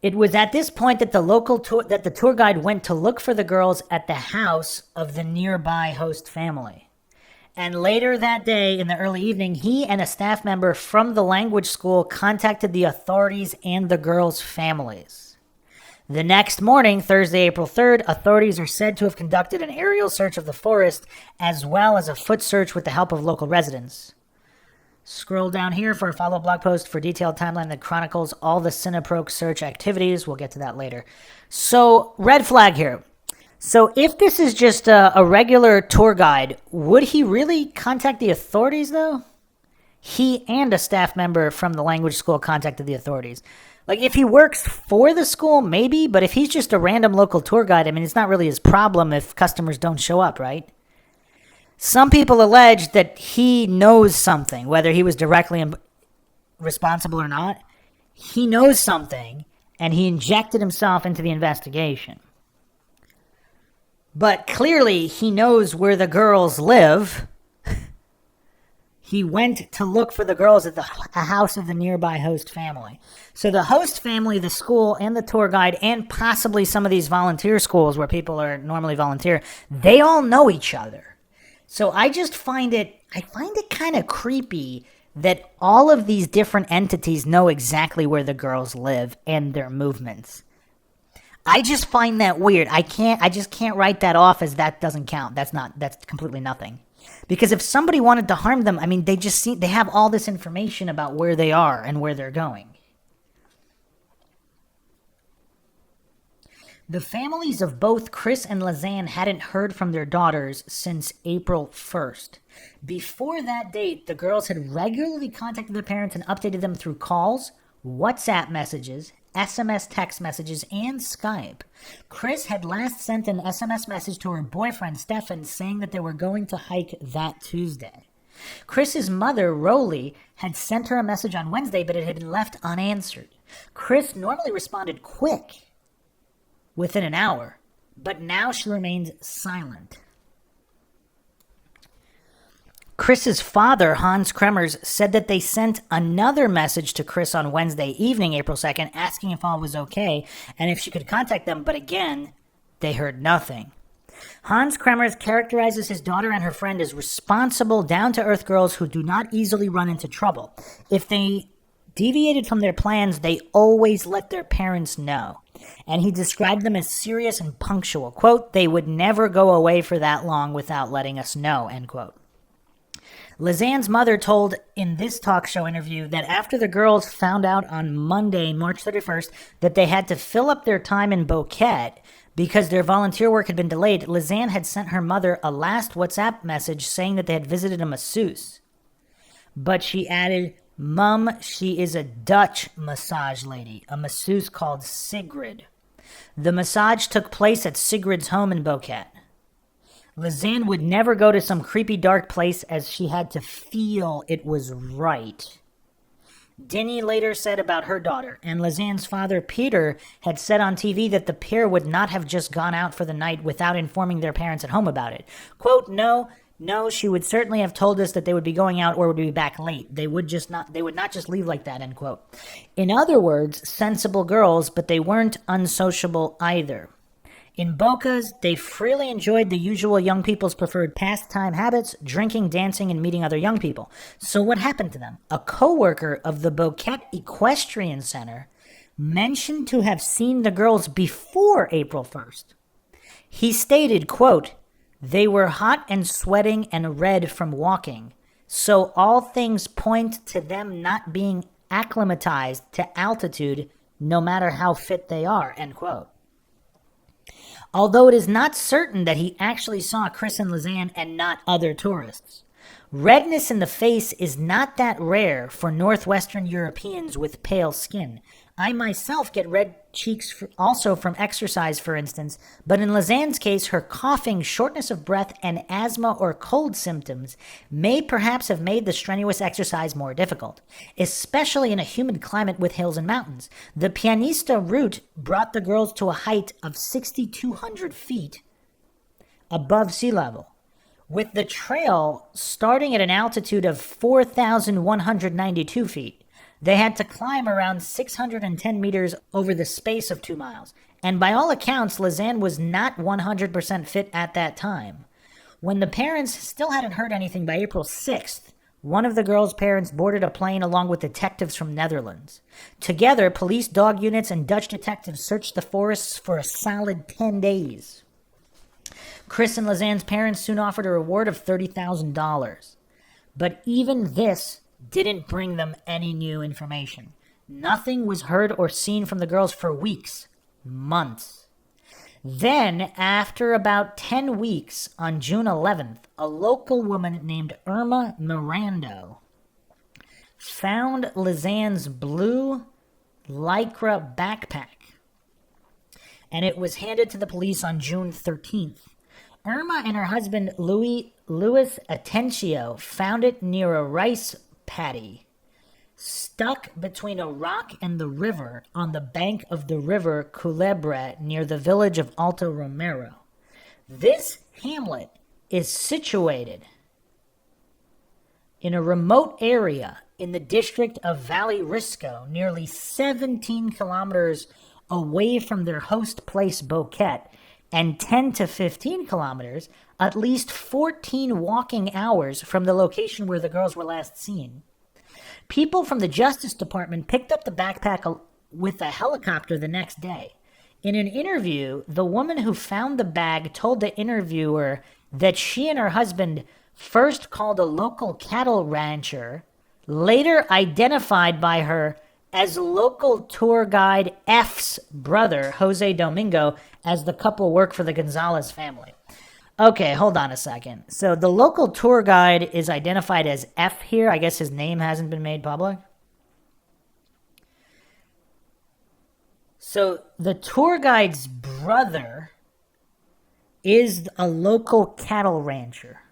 It was at this point that the tour guide went to look for the girls at the house of the nearby host family. And later that day, in the early evening, he and a staff member from the language school contacted the authorities and the girls' families. The next morning, Thursday, April 3rd, authorities are said to have conducted an aerial search of the forest as well as a foot search with the help of local residents. Scroll down here for a follow-up blog post for detailed timeline that chronicles all the Cineproc search activities. We'll get to that later. So, red flag here. So if this is just a regular tour guide, would he really contact the authorities, though? He and a staff member from the language school contacted the authorities. Like, if he works for the school, maybe, but if he's just a random local tour guide, I mean, it's not really his problem if customers don't show up, right? Some people allege that he knows something, whether he was directly responsible or not. He knows something, and he injected himself into the investigation. But clearly, he knows where the girls live. He went to look for the girls at a house of the nearby host family. So the host family, the school, and the tour guide, and possibly some of these volunteer schools where people are normally volunteer, they all know each other. So I find it kind of creepy that all of these different entities know exactly where the girls live and their movements. I just find that weird. I just can't write that off as that doesn't count. That's completely nothing. Because if somebody wanted to harm them, I mean, they have all this information about where they are and where they're going. The families of both KRIS and LISANNE hadn't heard from their daughters since April 1st. Before that date, the girls had regularly contacted their parents and updated them through calls, WhatsApp messages, SMS text messages, and Skype. KRIS had last sent an SMS message to her boyfriend, Stefan, saying that they were going to hike that Tuesday. KRIS's mother, Roly, had sent her a message on Wednesday, but it had been left unanswered. KRIS normally responded quick, within an hour, but now she remained silent. Chris's father, Hans Kremers, said that they sent another message to Kris on Wednesday evening, April 2nd, asking if all was okay and if she could contact them, but again, they heard nothing. Hans Kremers characterizes his daughter and her friend as responsible, down-to-earth girls who do not easily run into trouble. If they deviated from their plans, they always let their parents know. And he described them as serious and punctual. Quote, they would never go away for that long without letting us know, end quote. Lisanne's mother told in this talk show interview that after the girls found out on Monday, March 31st, that they had to fill up their time in Boquete because their volunteer work had been delayed, Lisanne had sent her mother a last WhatsApp message saying that they had visited a masseuse. But she added, Mum, she is a Dutch massage lady, a masseuse called Sigrid. The massage took place at Sigrid's home in Boquete. Lisanne would never go to some creepy dark place as she had to feel it was right. Denny later said about her daughter, and Lisanne's father, Peter, had said on TV that the pair would not have just gone out for the night without informing their parents at home about it. Quote, no, she would certainly have told us that they would be going out or would be back late. They would not just leave like that, end quote. In other words, sensible girls, but they weren't unsociable either. In Bocas, they freely enjoyed the usual young people's preferred pastime habits, drinking, dancing, and meeting other young people. So what happened to them? A co-worker of the Boquete Equestrian Center mentioned to have seen the girls before April 1st. He stated, quote, they were hot and sweating and red from walking, so all things point to them not being acclimatized to altitude no matter how fit they are, end quote. Although it is not certain that he actually saw Kris and Lisanne and not other tourists. Redness in the face is not that rare for Northwestern Europeans with pale skin. I myself get red cheeks also from exercise, for instance, but in Lisanne's case, her coughing, shortness of breath, and asthma or cold symptoms may perhaps have made the strenuous exercise more difficult, especially in a humid climate with hills and mountains. The Pianista route brought the girls to a height of 6,200 feet above sea level, with the trail starting at an altitude of 4,192 feet. They had to climb around 610 meters over the space of 2 miles. And by all accounts, Lisanne was not 100% fit at that time. When the parents still hadn't heard anything by April 6th, one of the girls' parents boarded a plane along with detectives from Netherlands. Together, police, dog units, and Dutch detectives searched the forests for a solid 10 days. Kris and Lisanne's parents soon offered a reward of $30,000. But even this didn't bring them any new information. Nothing was heard or seen from the girls for weeks, months. Then, after about 10 weeks, on June 11th, a local woman named Irma Mirando found Lisanne's blue Lycra backpack, and it was handed to the police on June 13th. Irma and her husband, Louis Atencio, found it near a rice paddy, stuck between a rock and the river on the bank of the river Culebra near the village of Alto Romero. This hamlet is situated in a remote area in the district of Valle Risco, nearly 17 kilometers away from their host place Boquete, and 10 to 15 kilometers, at least 14 walking hours from the location where the girls were last seen. People from the Justice Department picked up the backpack with a helicopter the next day. In an interview, the woman who found the bag told the interviewer that she and her husband first called a local cattle rancher, later identified by her as local tour guide F's brother, Jose Domingo, as the couple worked for the Gonzalez family. Okay, hold on a second. So the local tour guide is identified as F here. I guess his name hasn't been made public. So the tour guide's brother is a local cattle rancher.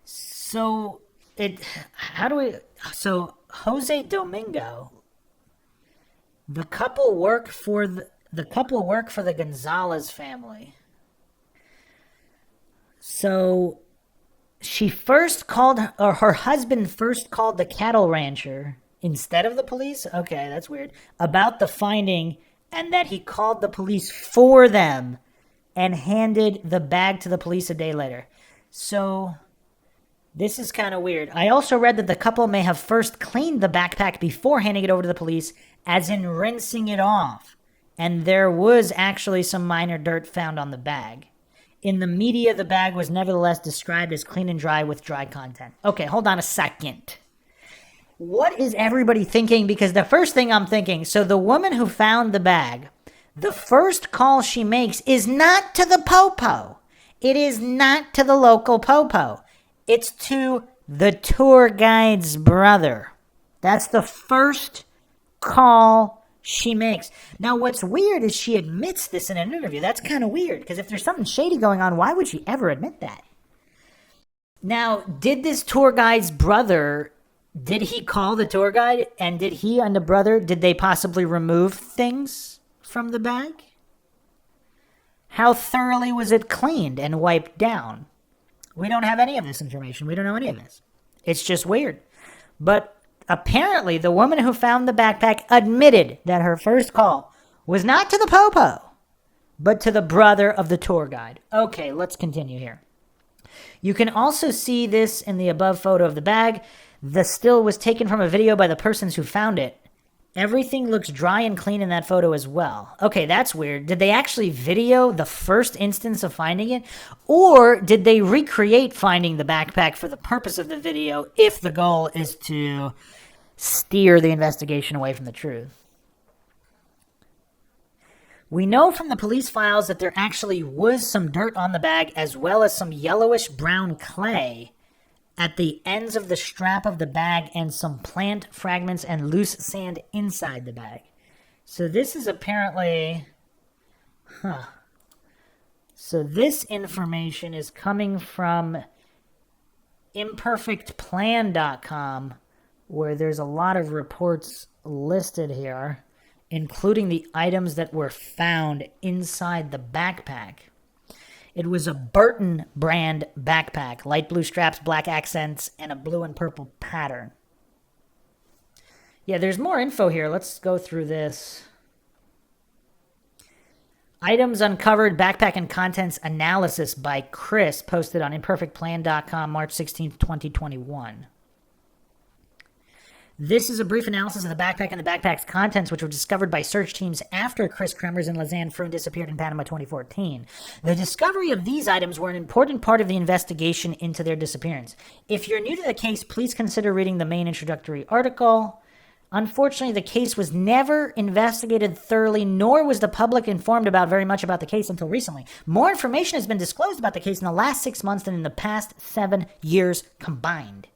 So Jose Domingo, the couple work for the Gonzalez family. So she first called, or her husband first called the cattle rancher instead of the police. Okay, that's weird. About the finding, and that he called the police for them and handed the bag to the police a day later. So this is kind of weird. I also read that the couple may have first cleaned the backpack before handing it over to the police, as in rinsing it off. And there was actually some minor dirt found on the bag. In the media, the bag was nevertheless described as clean and dry with dry content. Okay, hold on a second. What is everybody thinking? Because the first thing I'm thinking, so the woman who found the bag, the first call she makes is not to the popo. It is not to the local popo. It's to the tour guide's brother. That's the first call she makes. Now, what's weird is she admits this in an interview. That's kind of weird, because if there's something shady going on, why would she ever admit that? Now, did this tour guide's brother, did he call the tour guide, and did he and the brother, did they possibly remove things from the bag? How thoroughly was it cleaned and wiped down? We don't have any of this information. We don't know any of this. It's just weird. But apparently, the woman who found the backpack admitted that her first call was not to the popo, but to the brother of the tour guide. Okay, let's continue here. You can also see this in the above photo of the bag. The still was taken from a video by the persons who found it. Everything looks dry and clean in that photo as well. Okay, that's weird. Did they actually video the first instance of finding it? Or did they recreate finding the backpack for the purpose of the video if the goal is to steer the investigation away from the truth? We know from the police files that there actually was some dirt on the bag, as well as some yellowish brown clay at the ends of the strap of the bag, and some plant fragments and loose sand inside the bag. So this is apparently... So this information is coming from imperfectplan.com, where there's a lot of reports listed here, including the items that were found inside the backpack. It was a Burton brand backpack, light blue straps, black accents, and a blue and purple pattern. Yeah, there's more info here. Let's go through this. Items uncovered, backpack and contents analysis by KRIS, posted on imperfectplan.com, March 16th, 2021. This is a brief analysis of the backpack and the backpack's contents, which were discovered by search teams after KRIS KREMERS and LISANNE FROON disappeared in Panama 2014. The discovery of these items were an important part of the investigation into their disappearance. If you're new to the case, please consider reading the main introductory article. Unfortunately, the case was never investigated thoroughly, nor was the public informed about very much about the case until recently. More information has been disclosed about the case in the last 6 months than in the past 7 years combined.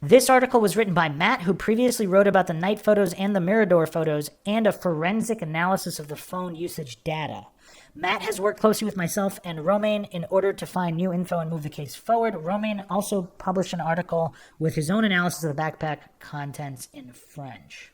This article was written by Matt, who previously wrote about the night photos and the Mirador photos, and a forensic analysis of the phone usage data. Matt has worked closely with myself and Romain in order to find new info and move the case forward. Romain also published an article with his own analysis of the backpack contents in French.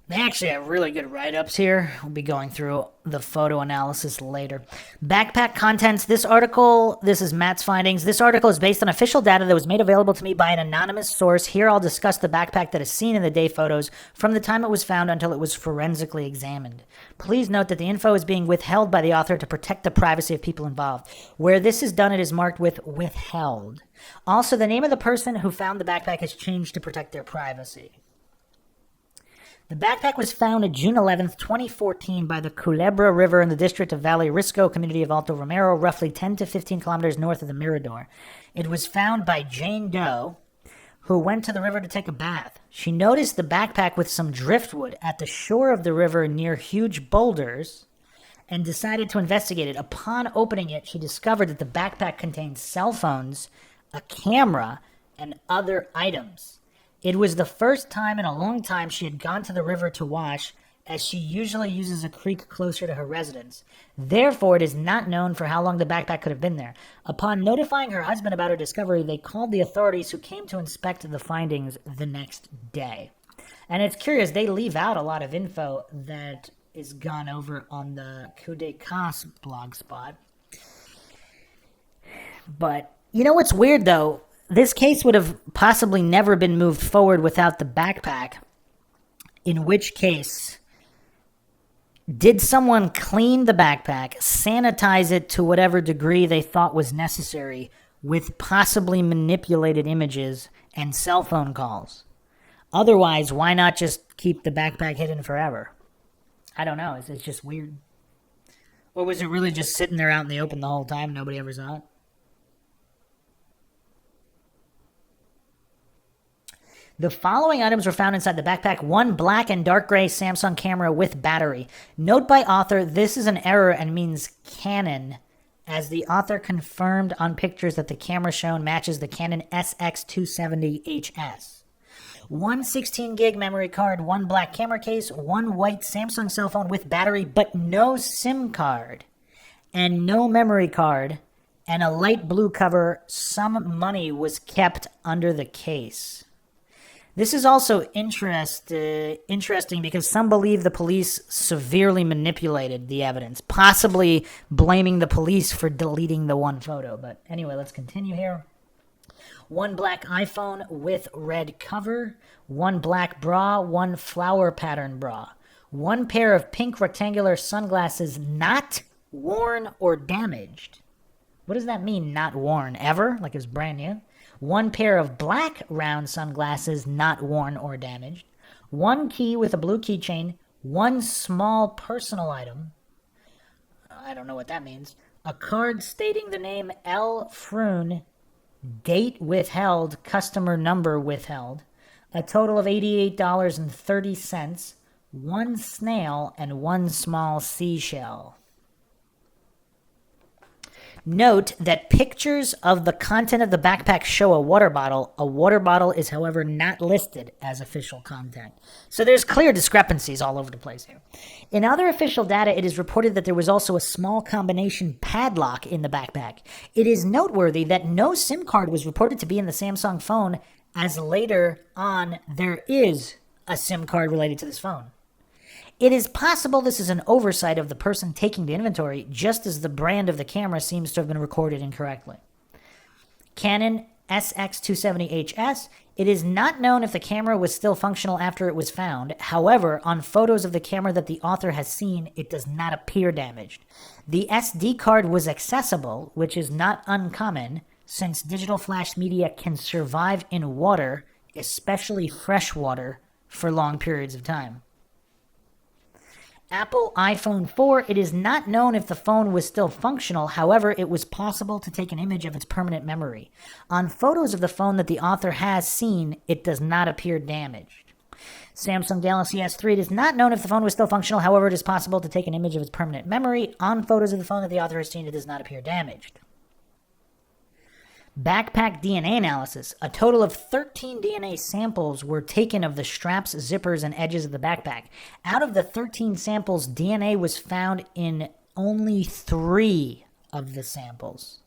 They actually have really good write-ups here. We'll be going through the photo analysis later. Backpack contents. This is Matt's findings. This article is based on official data that was made available to me by an anonymous source. Here I'll discuss the backpack that is seen in the day photos from the time it was found until it was forensically examined. Please note that the info is being withheld by the author to protect the privacy of people involved. Where this is done, it is marked with withheld. Also, the name of the person who found the backpack is changed to protect their privacy. The backpack was found on June 11th, 2014 by the Culebra River in the district of Valle Risco, community of Alto Romero, roughly 10 to 15 kilometers north of the Mirador. It was found by Jane Doe, who went to the river to take a bath. She noticed the backpack with some driftwood at the shore of the river near huge boulders and decided to investigate it. Upon opening it, she discovered that the backpack contained cell phones, a camera, and other items. It was the first time in a long time she had gone to the river to wash, as she usually uses a creek closer to her residence. Therefore, it is not known for how long the backpack could have been there. Upon notifying her husband about her discovery, they called the authorities, who came to inspect the findings the next day. And it's curious, they leave out a lot of info that is gone over on the Coup de Cas blog spot. But you know what's weird, though? This case would have possibly never been moved forward without the backpack. In which case, did someone clean the backpack, sanitize it to whatever degree they thought was necessary with possibly manipulated images and cell phone calls? Otherwise, why not just keep the backpack hidden forever? I don't know. It's just weird. Or was it really just sitting there out in the open the whole time? Nobody ever saw it? The following items were found inside the backpack. One black and dark gray Samsung camera with battery. Note by author, this is an error and means Canon, as the author confirmed on pictures that the camera shown matches the Canon SX270HS. One 16 gig memory card, one black camera case, one white Samsung cell phone with battery but no SIM card, and no memory card, and a light blue cover. Some money was kept under the case. This is also interesting because some believe the police severely manipulated the evidence, possibly blaming the police for deleting the one photo. But anyway, let's continue here. One black iPhone with red cover, one black bra, one flower pattern bra, one pair of pink rectangular sunglasses not worn or damaged. What does that mean, not worn? Ever? Like it was brand new? One pair of black round sunglasses not worn or damaged, one key with a blue keychain, one small personal item, I don't know what that means, a card stating the name L. Froon, date withheld, customer number withheld, a total of $88.30, one snail, and one small seashell. Note that pictures of the content of the backpack show a water bottle. A water bottle is, however, not listed as official content. So there's clear discrepancies all over the place here. In other official data, it is reported that there was also a small combination padlock in the backpack. It is noteworthy that no SIM card was reported to be in the Samsung phone, as later on there is a SIM card related to this phone. It is possible this is an oversight of the person taking the inventory, just as the brand of the camera seems to have been recorded incorrectly. Canon SX270HS. It is not known if the camera was still functional after it was found. However, on photos of the camera that the author has seen, it does not appear damaged. The SD card was accessible, which is not uncommon, since digital flash media can survive in water, especially fresh water, for long periods of time. Apple iPhone 4, it is not known if the phone was still functional. However, it was possible to take an image of its permanent memory. On photos of the phone that the author has seen, it does not appear damaged. Samsung Galaxy S3, it is not known if the phone was still functional. However, it is possible to take an image of its permanent memory. On photos of the phone that the author has seen, it does not appear damaged. Backpack DNA analysis. A total of 13 DNA samples were taken of the straps, zippers, and edges of the backpack. Out of the 13 samples, DNA was found in only 3 of the samples.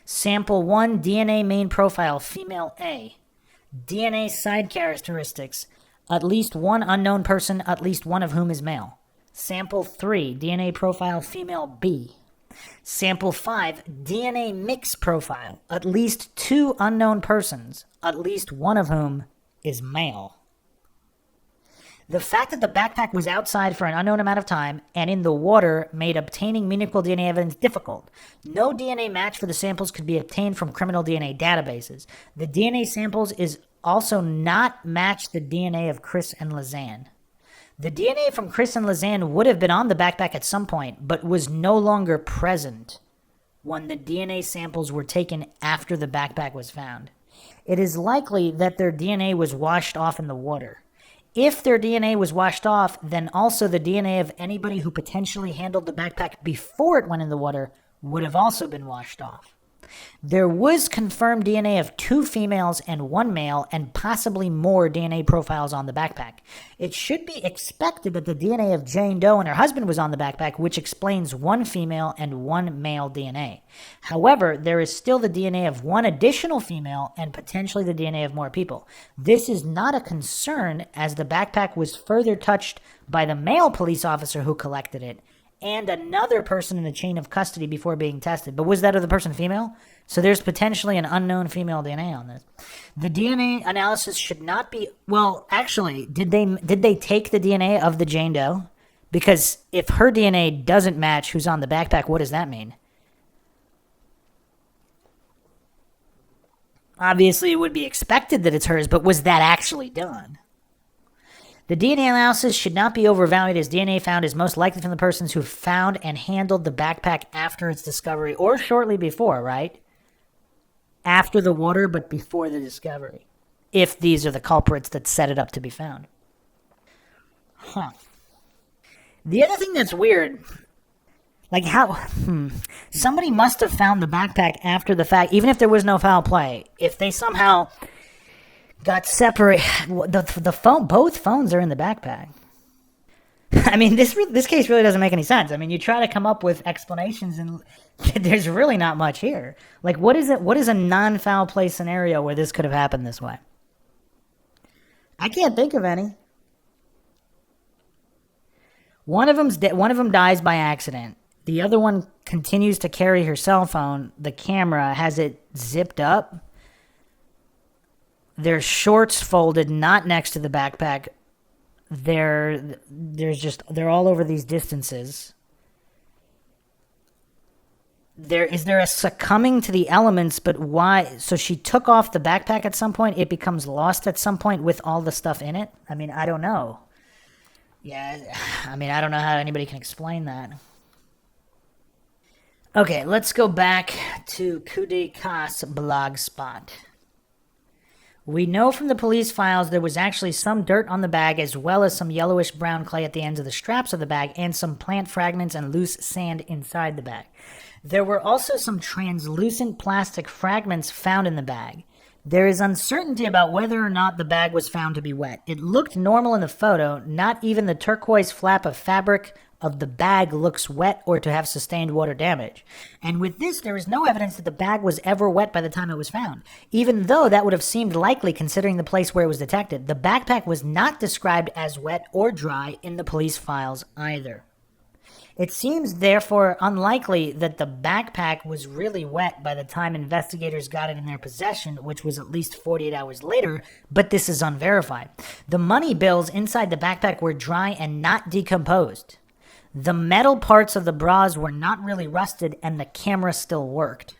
Sample 1, DNA main profile, female A. DNA side characteristics, at least one unknown person, at least one of whom is male. Sample 3, DNA profile, female B. Sample 5, DNA mix profile, at least 2 unknown persons, at least one of whom is male. The fact that the backpack was outside for an unknown amount of time and in the water made obtaining meaningful DNA evidence difficult. No DNA match for the samples could be obtained from criminal DNA databases. The DNA samples is also not match the DNA of KRIS and LISANNE. The DNA from KRIS and LISANNE would have been on the backpack at some point, but was no longer present when the DNA samples were taken after the backpack was found. It is likely that their DNA was washed off in the water. If their DNA was washed off, then also the DNA of anybody who potentially handled the backpack before it went in the water would have also been washed off. There was confirmed DNA of 2 females and 1 male, and possibly more DNA profiles on the backpack. It should be expected that the DNA of Jane Doe and her husband was on the backpack, which explains 1 female and 1 male DNA. However, there is still the DNA of 1 additional female and potentially the DNA of more people. This is not a concern, as the backpack was further touched by the male police officer who collected it, and another person in the chain of custody before being tested. But was that other person female? So there's potentially an unknown female DNA on this. The DNA analysis should not be, well, actually, did they take the DNA of the Jane Doe? Because if her DNA doesn't match who's on the backpack, what does that mean? Obviously, it would be expected that it's hers, but was that actually done? The DNA analysis should not be overvalued, as DNA found is most likely from the persons who found and handled the backpack after its discovery, or shortly before, right? After the water, but before the discovery. If these are the culprits that set it up to be found. Huh. The other thing that's weird, like how somebody must have found the backpack after the fact, even if there was no foul play. If they somehow got separated, the phone, both phones are in the backpack. I mean, this case really doesn't make any sense. I mean, you try to come up with explanations, and there's really not much here. Like, what is it? What is a non-foul play scenario where this could have happened this way? I can't think of any. One of them dies by accident. The other one continues to carry her cell phone. The camera has it zipped up. Their shorts folded, not next to the backpack. They're all over these distances. Is there a succumbing to the elements, but why? So she took off the backpack at some point. It becomes lost at some point with all the stuff in it. I mean, I don't know. Yeah, I mean, I don't know how anybody can explain that. Okay, let's go back to Kudik's blogspot. We know from the police files there was actually some dirt on the bag, as well as some yellowish brown clay at the ends of the straps of the bag, and some plant fragments and loose sand inside the bag. There were also some translucent plastic fragments found in the bag. There is uncertainty about whether or not the bag was found to be wet. It looked normal in the photo. Not even the turquoise flap of fabric of the bag looks wet or to have sustained water damage. And with this, there is no evidence that the bag was ever wet by the time it was found, even though that would have seemed likely considering the place where it was detected. The backpack was not described as wet or dry in the police files either. It seems, therefore, unlikely that the backpack was really wet by the time investigators got it in their possession, which was at least 48 hours later, but this is unverified. The money bills inside the backpack were dry and not decomposed. The metal parts of the bras were not really rusted, and the camera still worked.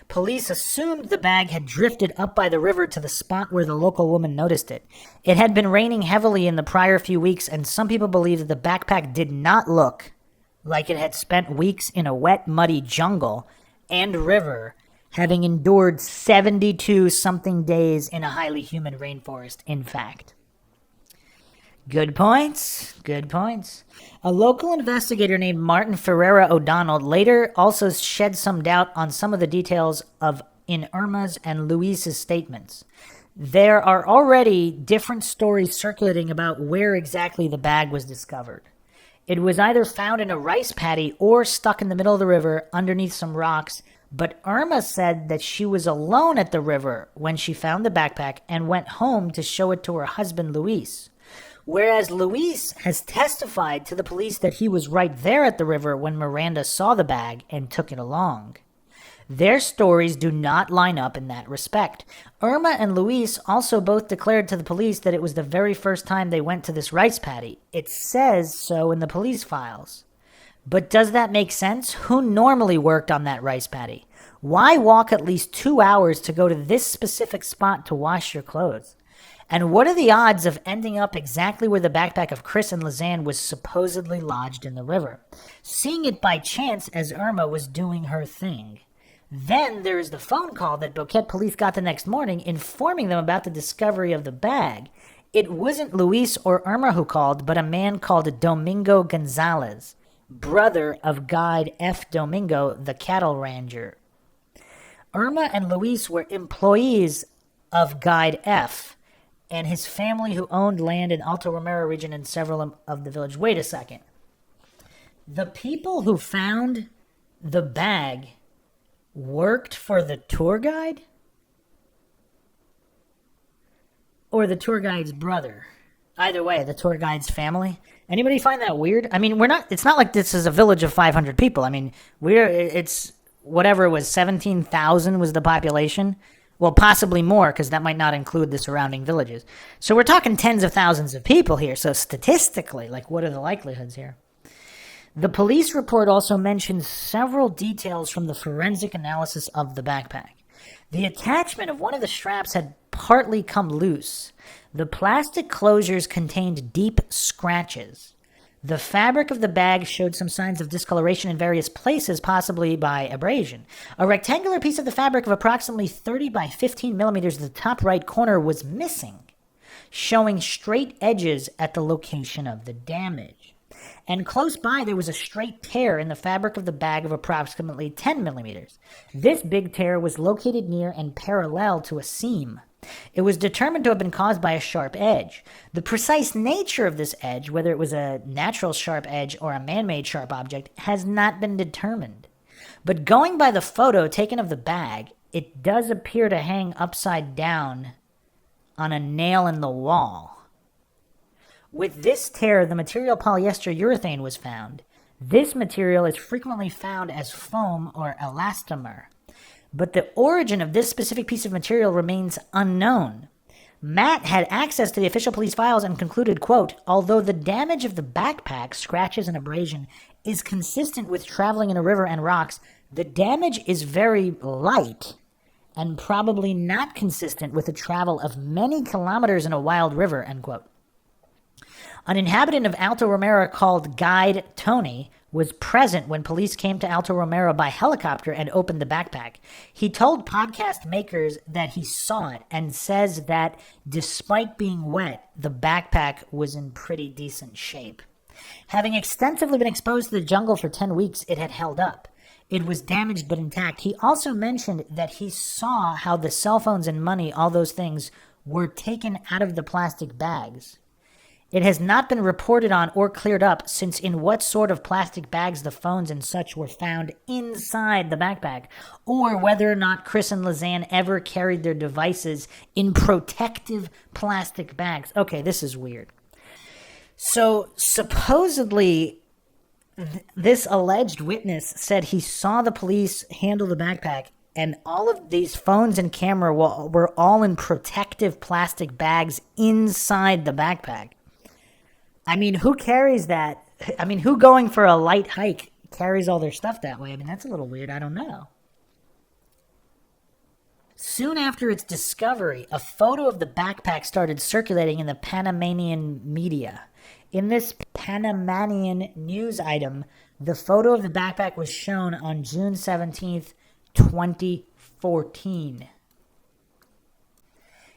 Police assumed the bag had drifted up by the river to the spot where the local woman noticed it. It had been raining heavily in the prior few weeks, and some people believe that the backpack did not look like it had spent weeks in a wet, muddy jungle and river, having endured 72-something days in a highly humid rainforest, in fact. Good points. Good points. A local investigator named Martin Ferreira O'Donnell later also shed some doubt on some of the details in Irma's and Luis's statements. There are already different stories circulating about where exactly the bag was discovered. It was either found in a rice paddy or stuck in the middle of the river underneath some rocks, but Irma said that she was alone at the river when she found the backpack and went home to show it to her husband, Luis. Whereas Luis has testified to the police that he was right there at the river when Miranda saw the bag and took it along. Their stories do not line up in that respect. Irma and Luis also both declared to the police that it was the very first time they went to this rice paddy. It says so in the police files. But does that make sense? Who normally worked on that rice paddy? Why walk at least 2 hours to go to this specific spot to wash your clothes? And what are the odds of ending up exactly where the backpack of KRIS and LISANNE was supposedly lodged in the river? Seeing it by chance as Irma was doing her thing. Then there is the phone call that Boquete police got the next morning informing them about the discovery of the bag. It wasn't Luis or Irma who called, but a man called Domingo Gonzalez, brother of guide F. Domingo, the cattle ranger. Irma and Luis were employees of guide F and his family, who owned land in Alto Romero region and several of the village. Wait a second. The people who found the bag worked for the tour guide? Or the tour guide's brother? Either way, the tour guide's family. Anybody find that weird? I mean, it's not like this is a village of 500 people. I mean, it's whatever it was, 17,000 was the population. Well, possibly more, because that might not include the surrounding villages. So we're talking tens of thousands of people here. So statistically, like, what are the likelihoods here? The police report also mentions several details from the forensic analysis of the backpack. The attachment of one of the straps had partly come loose. The plastic closures contained deep scratches. The fabric of the bag showed some signs of discoloration in various places, possibly by abrasion. A rectangular piece of the fabric of approximately 30 by 15 millimeters in the top right corner was missing, showing straight edges at the location of the damage. And close by, there was a straight tear in the fabric of the bag of approximately 10 millimeters. This big tear was located near and parallel to a seam. It was determined to have been caused by a sharp edge. The precise nature of this edge, whether it was a natural sharp edge or a man-made sharp object, has not been determined. But going by the photo taken of the bag, it does appear to hang upside down on a nail in the wall. With this tear, the material polyester urethane was found. This material is frequently found as foam or elastomer, but the origin of this specific piece of material remains unknown. Matt had access to the official police files and concluded, quote, although the damage of the backpack, scratches and abrasion, is consistent with traveling in a river and rocks, the damage is very light and probably not consistent with the travel of many kilometers in a wild river, end quote. An inhabitant of Alto Romero called Guide Tony was present when police came to Alto Romero by helicopter and opened the backpack. He told podcast makers that he saw it and says that despite being wet, the backpack was in pretty decent shape. Having extensively been exposed to the jungle for 10 weeks, it had held up. It was damaged but intact. He also mentioned that he saw how the cell phones and money, all those things, were taken out of the plastic bags. It has not been reported on or cleared up since in what sort of plastic bags the phones and such were found inside the backpack, or whether or not KRIS and LISANNE ever carried their devices in protective plastic bags. Okay, this is weird. So supposedly, this alleged witness said he saw the police handle the backpack, and all of these phones and camera were all in protective plastic bags inside the backpack. I mean, who carries that? I mean, who going for a light hike carries all their stuff that way? I mean, that's a little weird. I don't know. Soon after its discovery, a photo of the backpack started circulating in the Panamanian media. In this Panamanian news item, the photo of the backpack was shown on June 17th, 2014.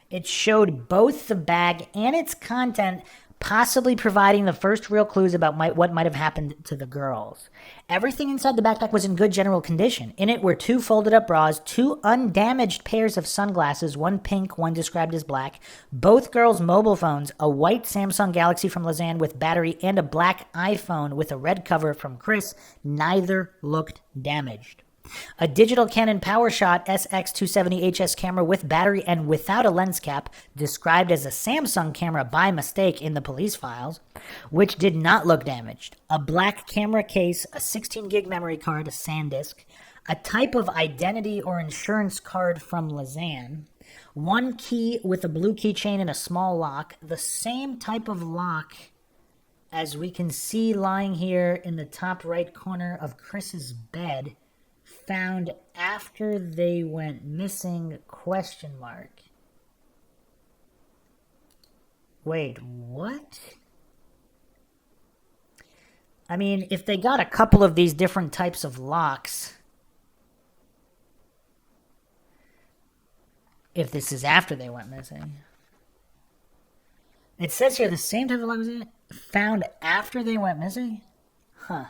It showed both the bag and its content, possibly providing the first real clues about what might have happened to the girls. Everything inside the backpack was in good general condition. In it were 2 folded up bras, 2 undamaged pairs of sunglasses, one pink, one described as black, both girls' mobile phones, a white Samsung Galaxy from LISANNE with battery, and a black iPhone with a red cover from KRIS. Neither looked damaged. A digital Canon PowerShot SX270HS camera with battery and without a lens cap, described as a Samsung camera by mistake in the police files, which did not look damaged. A black camera case, a 16 gig memory card, a SanDisk, a type of identity or insurance card from LISANNE, one key with a blue keychain and a small lock, the same type of lock as we can see lying here in the top right corner of KRIS's bed, found after they went missing, question mark. Wait, what? I mean, if they got a couple of these different types of locks, if this is after they went missing. It says here the same type of lock was found after they went missing? Huh.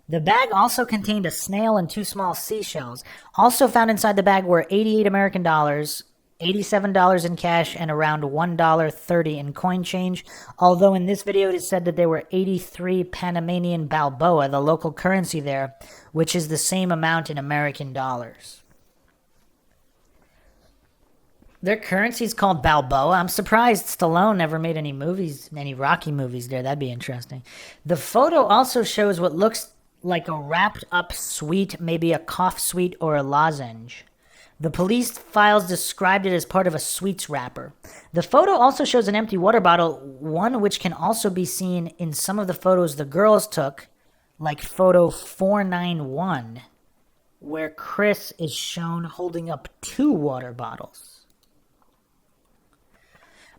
The bag also contained a snail and 2 small seashells. Also found inside the bag were 88 American dollars, $87 in cash, and around $1.30 in coin change. Although in this video it is said that there were 83 Panamanian Balboa, the local currency there, which is the same amount in American dollars. Their currency's called Balboa. I'm surprised Stallone never made any movies, any Rocky movies there. That'd be interesting. The photo also shows what looks like a wrapped up sweet, maybe a cough sweet or a lozenge. The police files described it as part of a sweets wrapper. The photo also shows an empty water bottle, one which can also be seen in some of the photos the girls took, like photo 491, where KRIS is shown holding up 2 water bottles.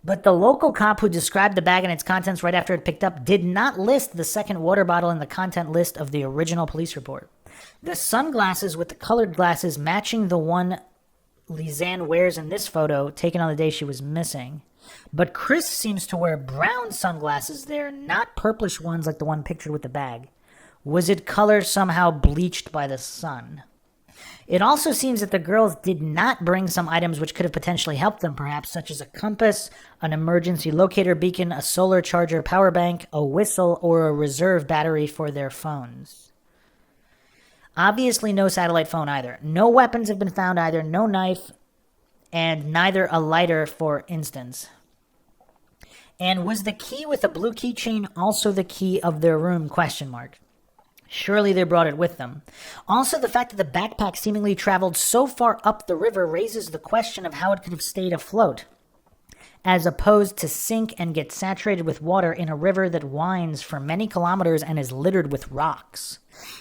But the local cop who described the bag and its contents right after it picked up did not list the second water bottle in the content list of the original police report. The sunglasses with the colored glasses matching the one Lisanne wears in this photo, taken on the day she was missing. But KRIS seems to wear brown sunglasses there, not purplish ones like the one pictured with the bag. Was it color somehow bleached by the sun? It also seems that the girls did not bring some items which could have potentially helped them, perhaps, such as a compass, an emergency locator beacon, a solar charger power bank, a whistle, or a reserve battery for their phones. Obviously no satellite phone either. No weapons have been found either, no knife, and neither a lighter, for instance. And was the key with the blue keychain also the key of their room, ? Surely they brought it with them. Also, the fact that the backpack seemingly traveled so far up the river raises the question of how it could have stayed afloat, as opposed to sink and get saturated with water in a river that winds for many kilometers and is littered with rocks.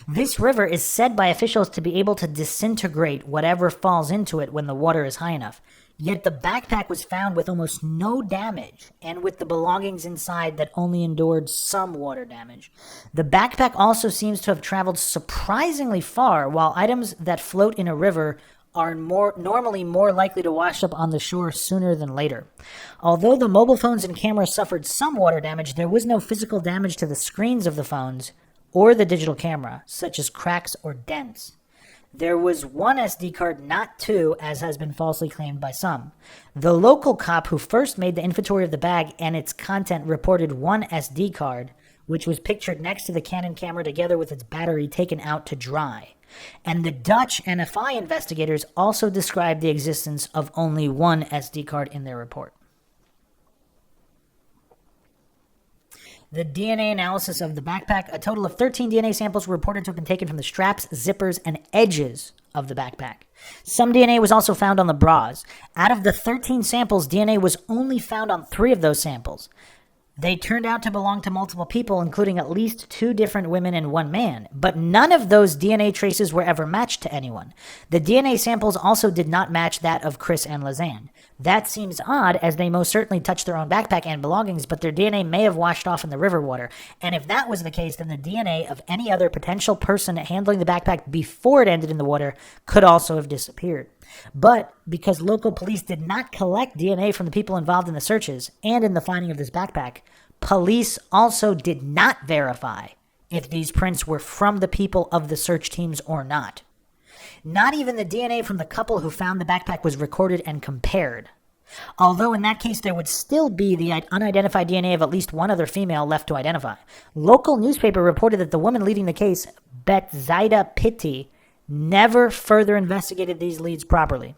This river is said by officials to be able to disintegrate whatever falls into it when the water is high enough. Yet the backpack was found with almost no damage, and with the belongings inside that only endured some water damage. The backpack also seems to have traveled surprisingly far, while items that float in a river are normally more likely to wash up on the shore sooner than later. Although the mobile phones and cameras suffered some water damage, there was no physical damage to the screens of the phones or the digital camera, such as cracks or dents. There was 1 SD card, not 2, as has been falsely claimed by some. The local cop who first made the inventory of the bag and its content reported 1 SD card, which was pictured next to the Canon camera together with its battery taken out to dry. And the Dutch NFI investigators also described the existence of only 1 SD card in their report. The DNA analysis of the backpack, a total of 13 DNA samples were reported to have been taken from the straps, zippers, and edges of the backpack. Some DNA was also found on the bras. Out of the 13 samples, DNA was only found on 3 of those samples. They turned out to belong to multiple people, including at least 2 different women and 1 man, but none of those DNA traces were ever matched to anyone. The DNA samples also did not match that of KRIS and LISANNE. That seems odd, as they most certainly touched their own backpack and belongings, but their DNA may have washed off in the river water. And if that was the case, then the DNA of any other potential person handling the backpack before it ended in the water could also have disappeared. But because local police did not collect DNA from the people involved in the searches and in the finding of this backpack, police also did not verify if these prints were from the people of the search teams or not. Not even the DNA from the couple who found the backpack was recorded and compared. Although in that case there would still be the unidentified DNA of at least 1 other female left to identify. Local newspaper reported that the woman leading the case, Betzaida Pitti, never further investigated these leads properly.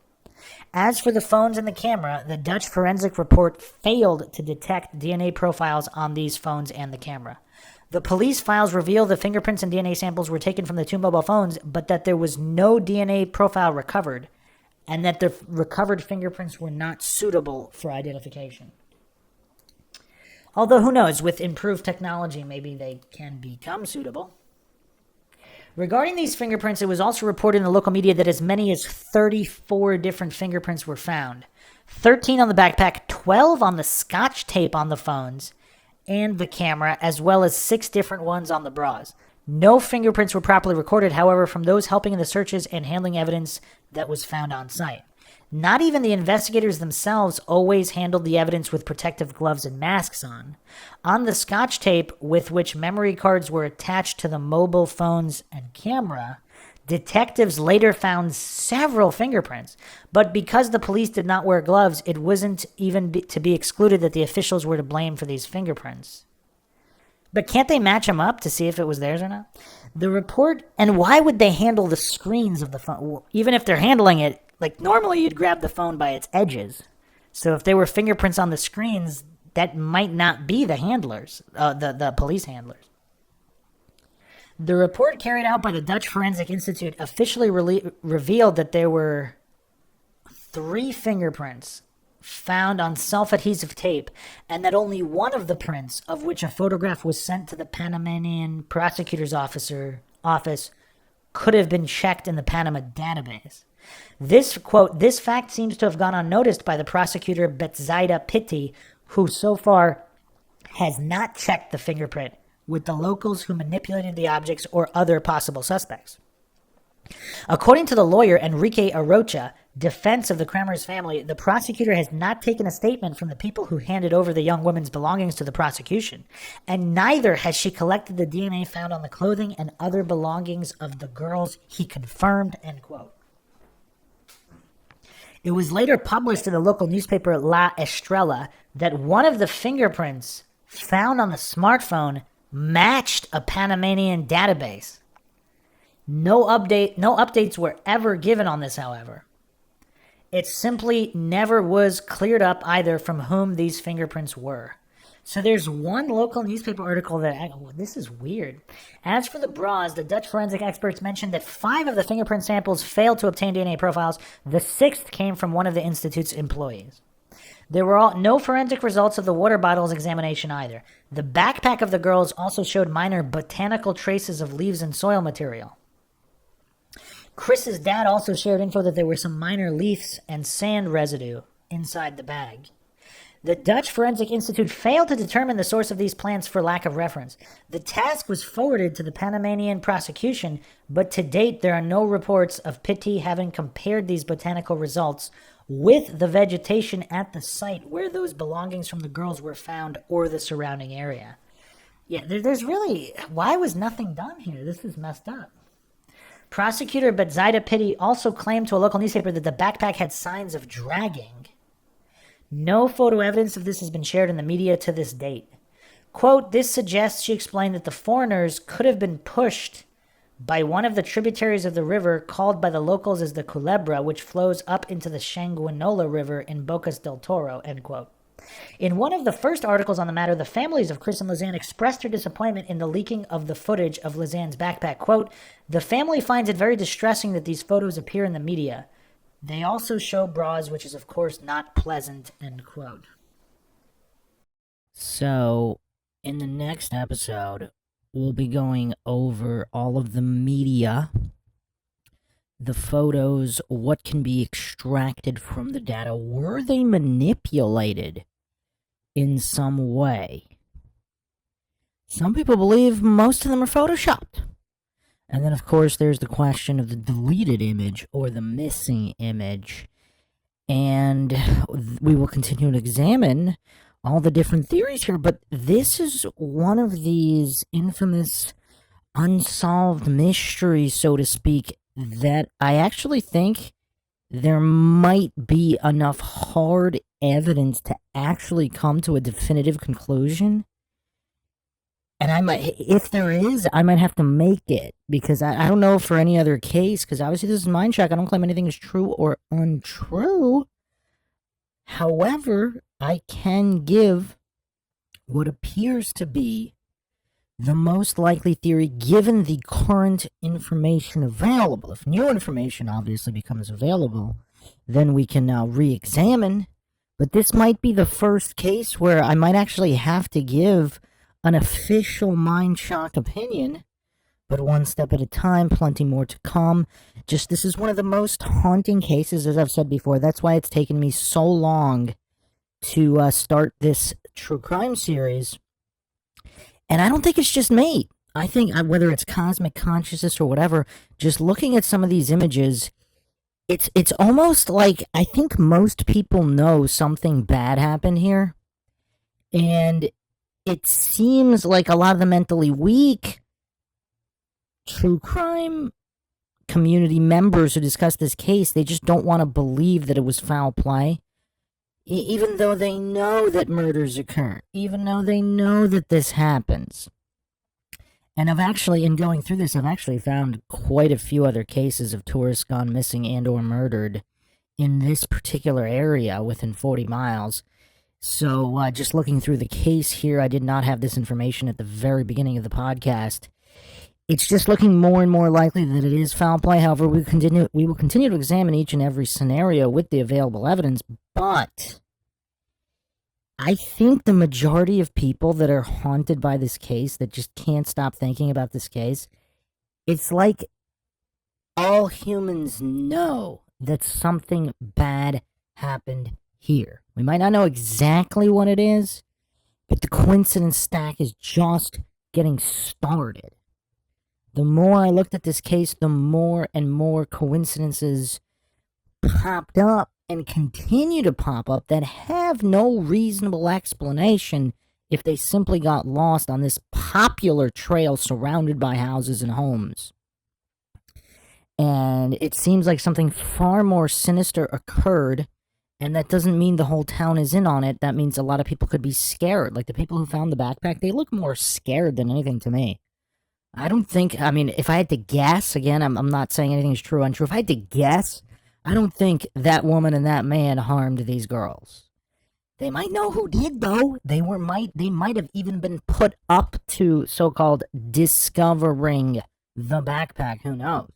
As for the phones and the camera, the Dutch forensic report failed to detect DNA profiles on these phones and the camera. The police files reveal the fingerprints and DNA samples were taken from the 2 mobile phones, but that there was no DNA profile recovered, and that the recovered fingerprints were not suitable for identification. Although, who knows, with improved technology, maybe they can become suitable. Regarding these fingerprints, it was also reported in the local media that as many as 34 different fingerprints were found. 13 on the backpack, 12 on the scotch tape on the phones and the camera, as well as 6 different ones on the bras. No fingerprints were properly recorded, however, from those helping in the searches and handling evidence that was found on site. Not even the investigators themselves always handled the evidence with protective gloves and masks on. On the scotch tape with which memory cards were attached to the mobile phones and camera, detectives later found several fingerprints, but because the police did not wear gloves, it wasn't even to be excluded that the officials were to blame for these fingerprints. But can't they match them up to see if it was theirs or not? The report, and why would they handle the screens of the phone? Even if they're handling it, like normally you'd grab the phone by its edges. So if there were fingerprints on the screens, that might not be the handlers, the police handlers. The report carried out by the Dutch Forensic Institute officially revealed that there were 3 fingerprints found on self-adhesive tape, and that only one of the prints, of which a photograph was sent to the Panamanian prosecutor's office, could have been checked in the Panama database. This, quote, this fact seems to have gone unnoticed by the prosecutor Betzaida Pitti, who so far has not checked the fingerprint with the locals who manipulated the objects or other possible suspects. According to the lawyer Enrique Arocha, defense of the Kremers family, the prosecutor has not taken a statement from the people who handed over the young woman's belongings to the prosecution, and neither has she collected the DNA found on the clothing and other belongings of the girls, he confirmed, end quote. It was later published in the local newspaper La Estrella that one of the fingerprints found on the smartphone matched a Panamanian database. No updates were ever given on this, however. It simply never was cleared up either from whom these fingerprints were. So there's one local newspaper article that, this is weird. As for the bras, the Dutch forensic experts mentioned that 5 of the fingerprint samples failed to obtain DNA profiles. The 6th came from one of the institute's employees. There were no forensic results of the water bottles examination either. The backpack of the girls also showed minor botanical traces of leaves and soil material. Chris's dad also shared info that there were some minor leaves and sand residue inside the bag. The Dutch Forensic Institute failed to determine the source of these plants for lack of reference. The task was forwarded to the Panamanian prosecution, but to date there are no reports of Pitti having compared these botanical results with the vegetation at the site where those belongings from the girls were found or the surrounding area. Yeah, there's really... Why was nothing done here? This is messed up. Prosecutor Betzaida Pitti also claimed to a local newspaper that the backpack had signs of dragging. No photo evidence of this has been shared in the media to this date. Quote, this suggests, she explained, that the foreigners could have been pushed by one of the tributaries of the river called by the locals as the Culebra, which flows up into the Changuinola River in Bocas del Toro, end quote. In one of the first articles on the matter, the families of Kris and Lisanne expressed their disappointment in the leaking of the footage of Lisanne's backpack. Quote, the family finds it very distressing that these photos appear in the media. They also show bras, which is, of course, not pleasant, end quote. So, in the next episode, we'll be going over all of the media, the photos, what can be extracted from the data. Were they manipulated in some way? Some people believe most of them are photoshopped. And then, of course, there's the question of the deleted image or the missing image. And we will continue to examine all the different theories here. But this is one of these infamous unsolved mysteries, so to speak, that I actually think there might be enough hard evidence to actually come to a definitive conclusion. And I might, if there is, I might have to make it, because I don't know for any other case, because obviously this is Mind Check. I don't claim anything is true or untrue. However, I can give what appears to be the most likely theory given the current information available. If new information obviously becomes available, then we can now re-examine. But this might be the first case where I might actually have to give an official Mind Shock opinion, but one step at a time, plenty more to come. Just, this is one of the most haunting cases, as I've said before. That's why it's taken me so long to start this true crime series. And I don't think it's just me. I think whether it's cosmic consciousness or whatever, just looking at some of these images, it's almost like I think most people know something bad happened here. And it seems like a lot of the mentally weak true crime community members who discuss this case, they just don't want to believe that it was foul play. Even though they know that murders occur. Even though they know that this happens. And in going through this, I've actually found quite a few other cases of tourists gone missing and or murdered in this particular area within 40 miles. So just looking through the case here, I did not have this information at the very beginning of the podcast. It's just looking more and more likely that it is foul play. However, we will continue to examine each and every scenario with the available evidence, but I think the majority of people that are haunted by this case, that just can't stop thinking about this case, it's like all humans know that something bad happened here. We might not know exactly what it is, but the coincidence stack is just getting started. The more I looked at this case, the more and more coincidences popped up and continue to pop up that have no reasonable explanation if they simply got lost on this popular trail surrounded by houses and homes. And it seems like something far more sinister occurred, and that doesn't mean the whole town is in on it. That means a lot of people could be scared. Like the people who found the backpack, they look more scared than anything to me. I don't think, I mean, if I had to guess, again, I'm not saying anything's true or untrue. If I had to guess, I don't think that woman and that man harmed these girls. They might know who did, though. They might have even been put up to so-called discovering the backpack. Who knows?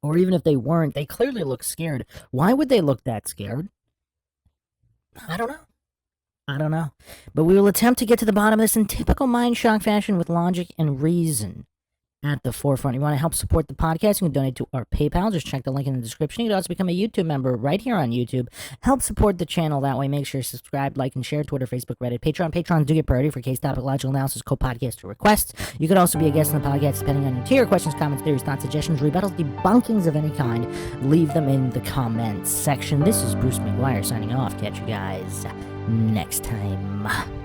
Or even if they weren't, they clearly look scared. Why would they look that scared? I don't know. But we will attempt to get to the bottom of this in typical mind shock fashion with logic and reason at the forefront. You want to help support the podcast, you can donate to our PayPal. Just check the link in the description. You can also become a YouTube member right here on YouTube. Help support the channel that way. Make sure to subscribe, like, and share. Twitter, Facebook, Reddit, Patreon. Patrons do get priority for case topic, logical analysis, co-podcaster requests. You could also be a guest on the podcast depending on your tier. Questions, comments, theories, thoughts, suggestions, rebuttals, debunkings of any kind. Leave them in the comments section. This is Bruce McGuire signing off. Catch you guys next time.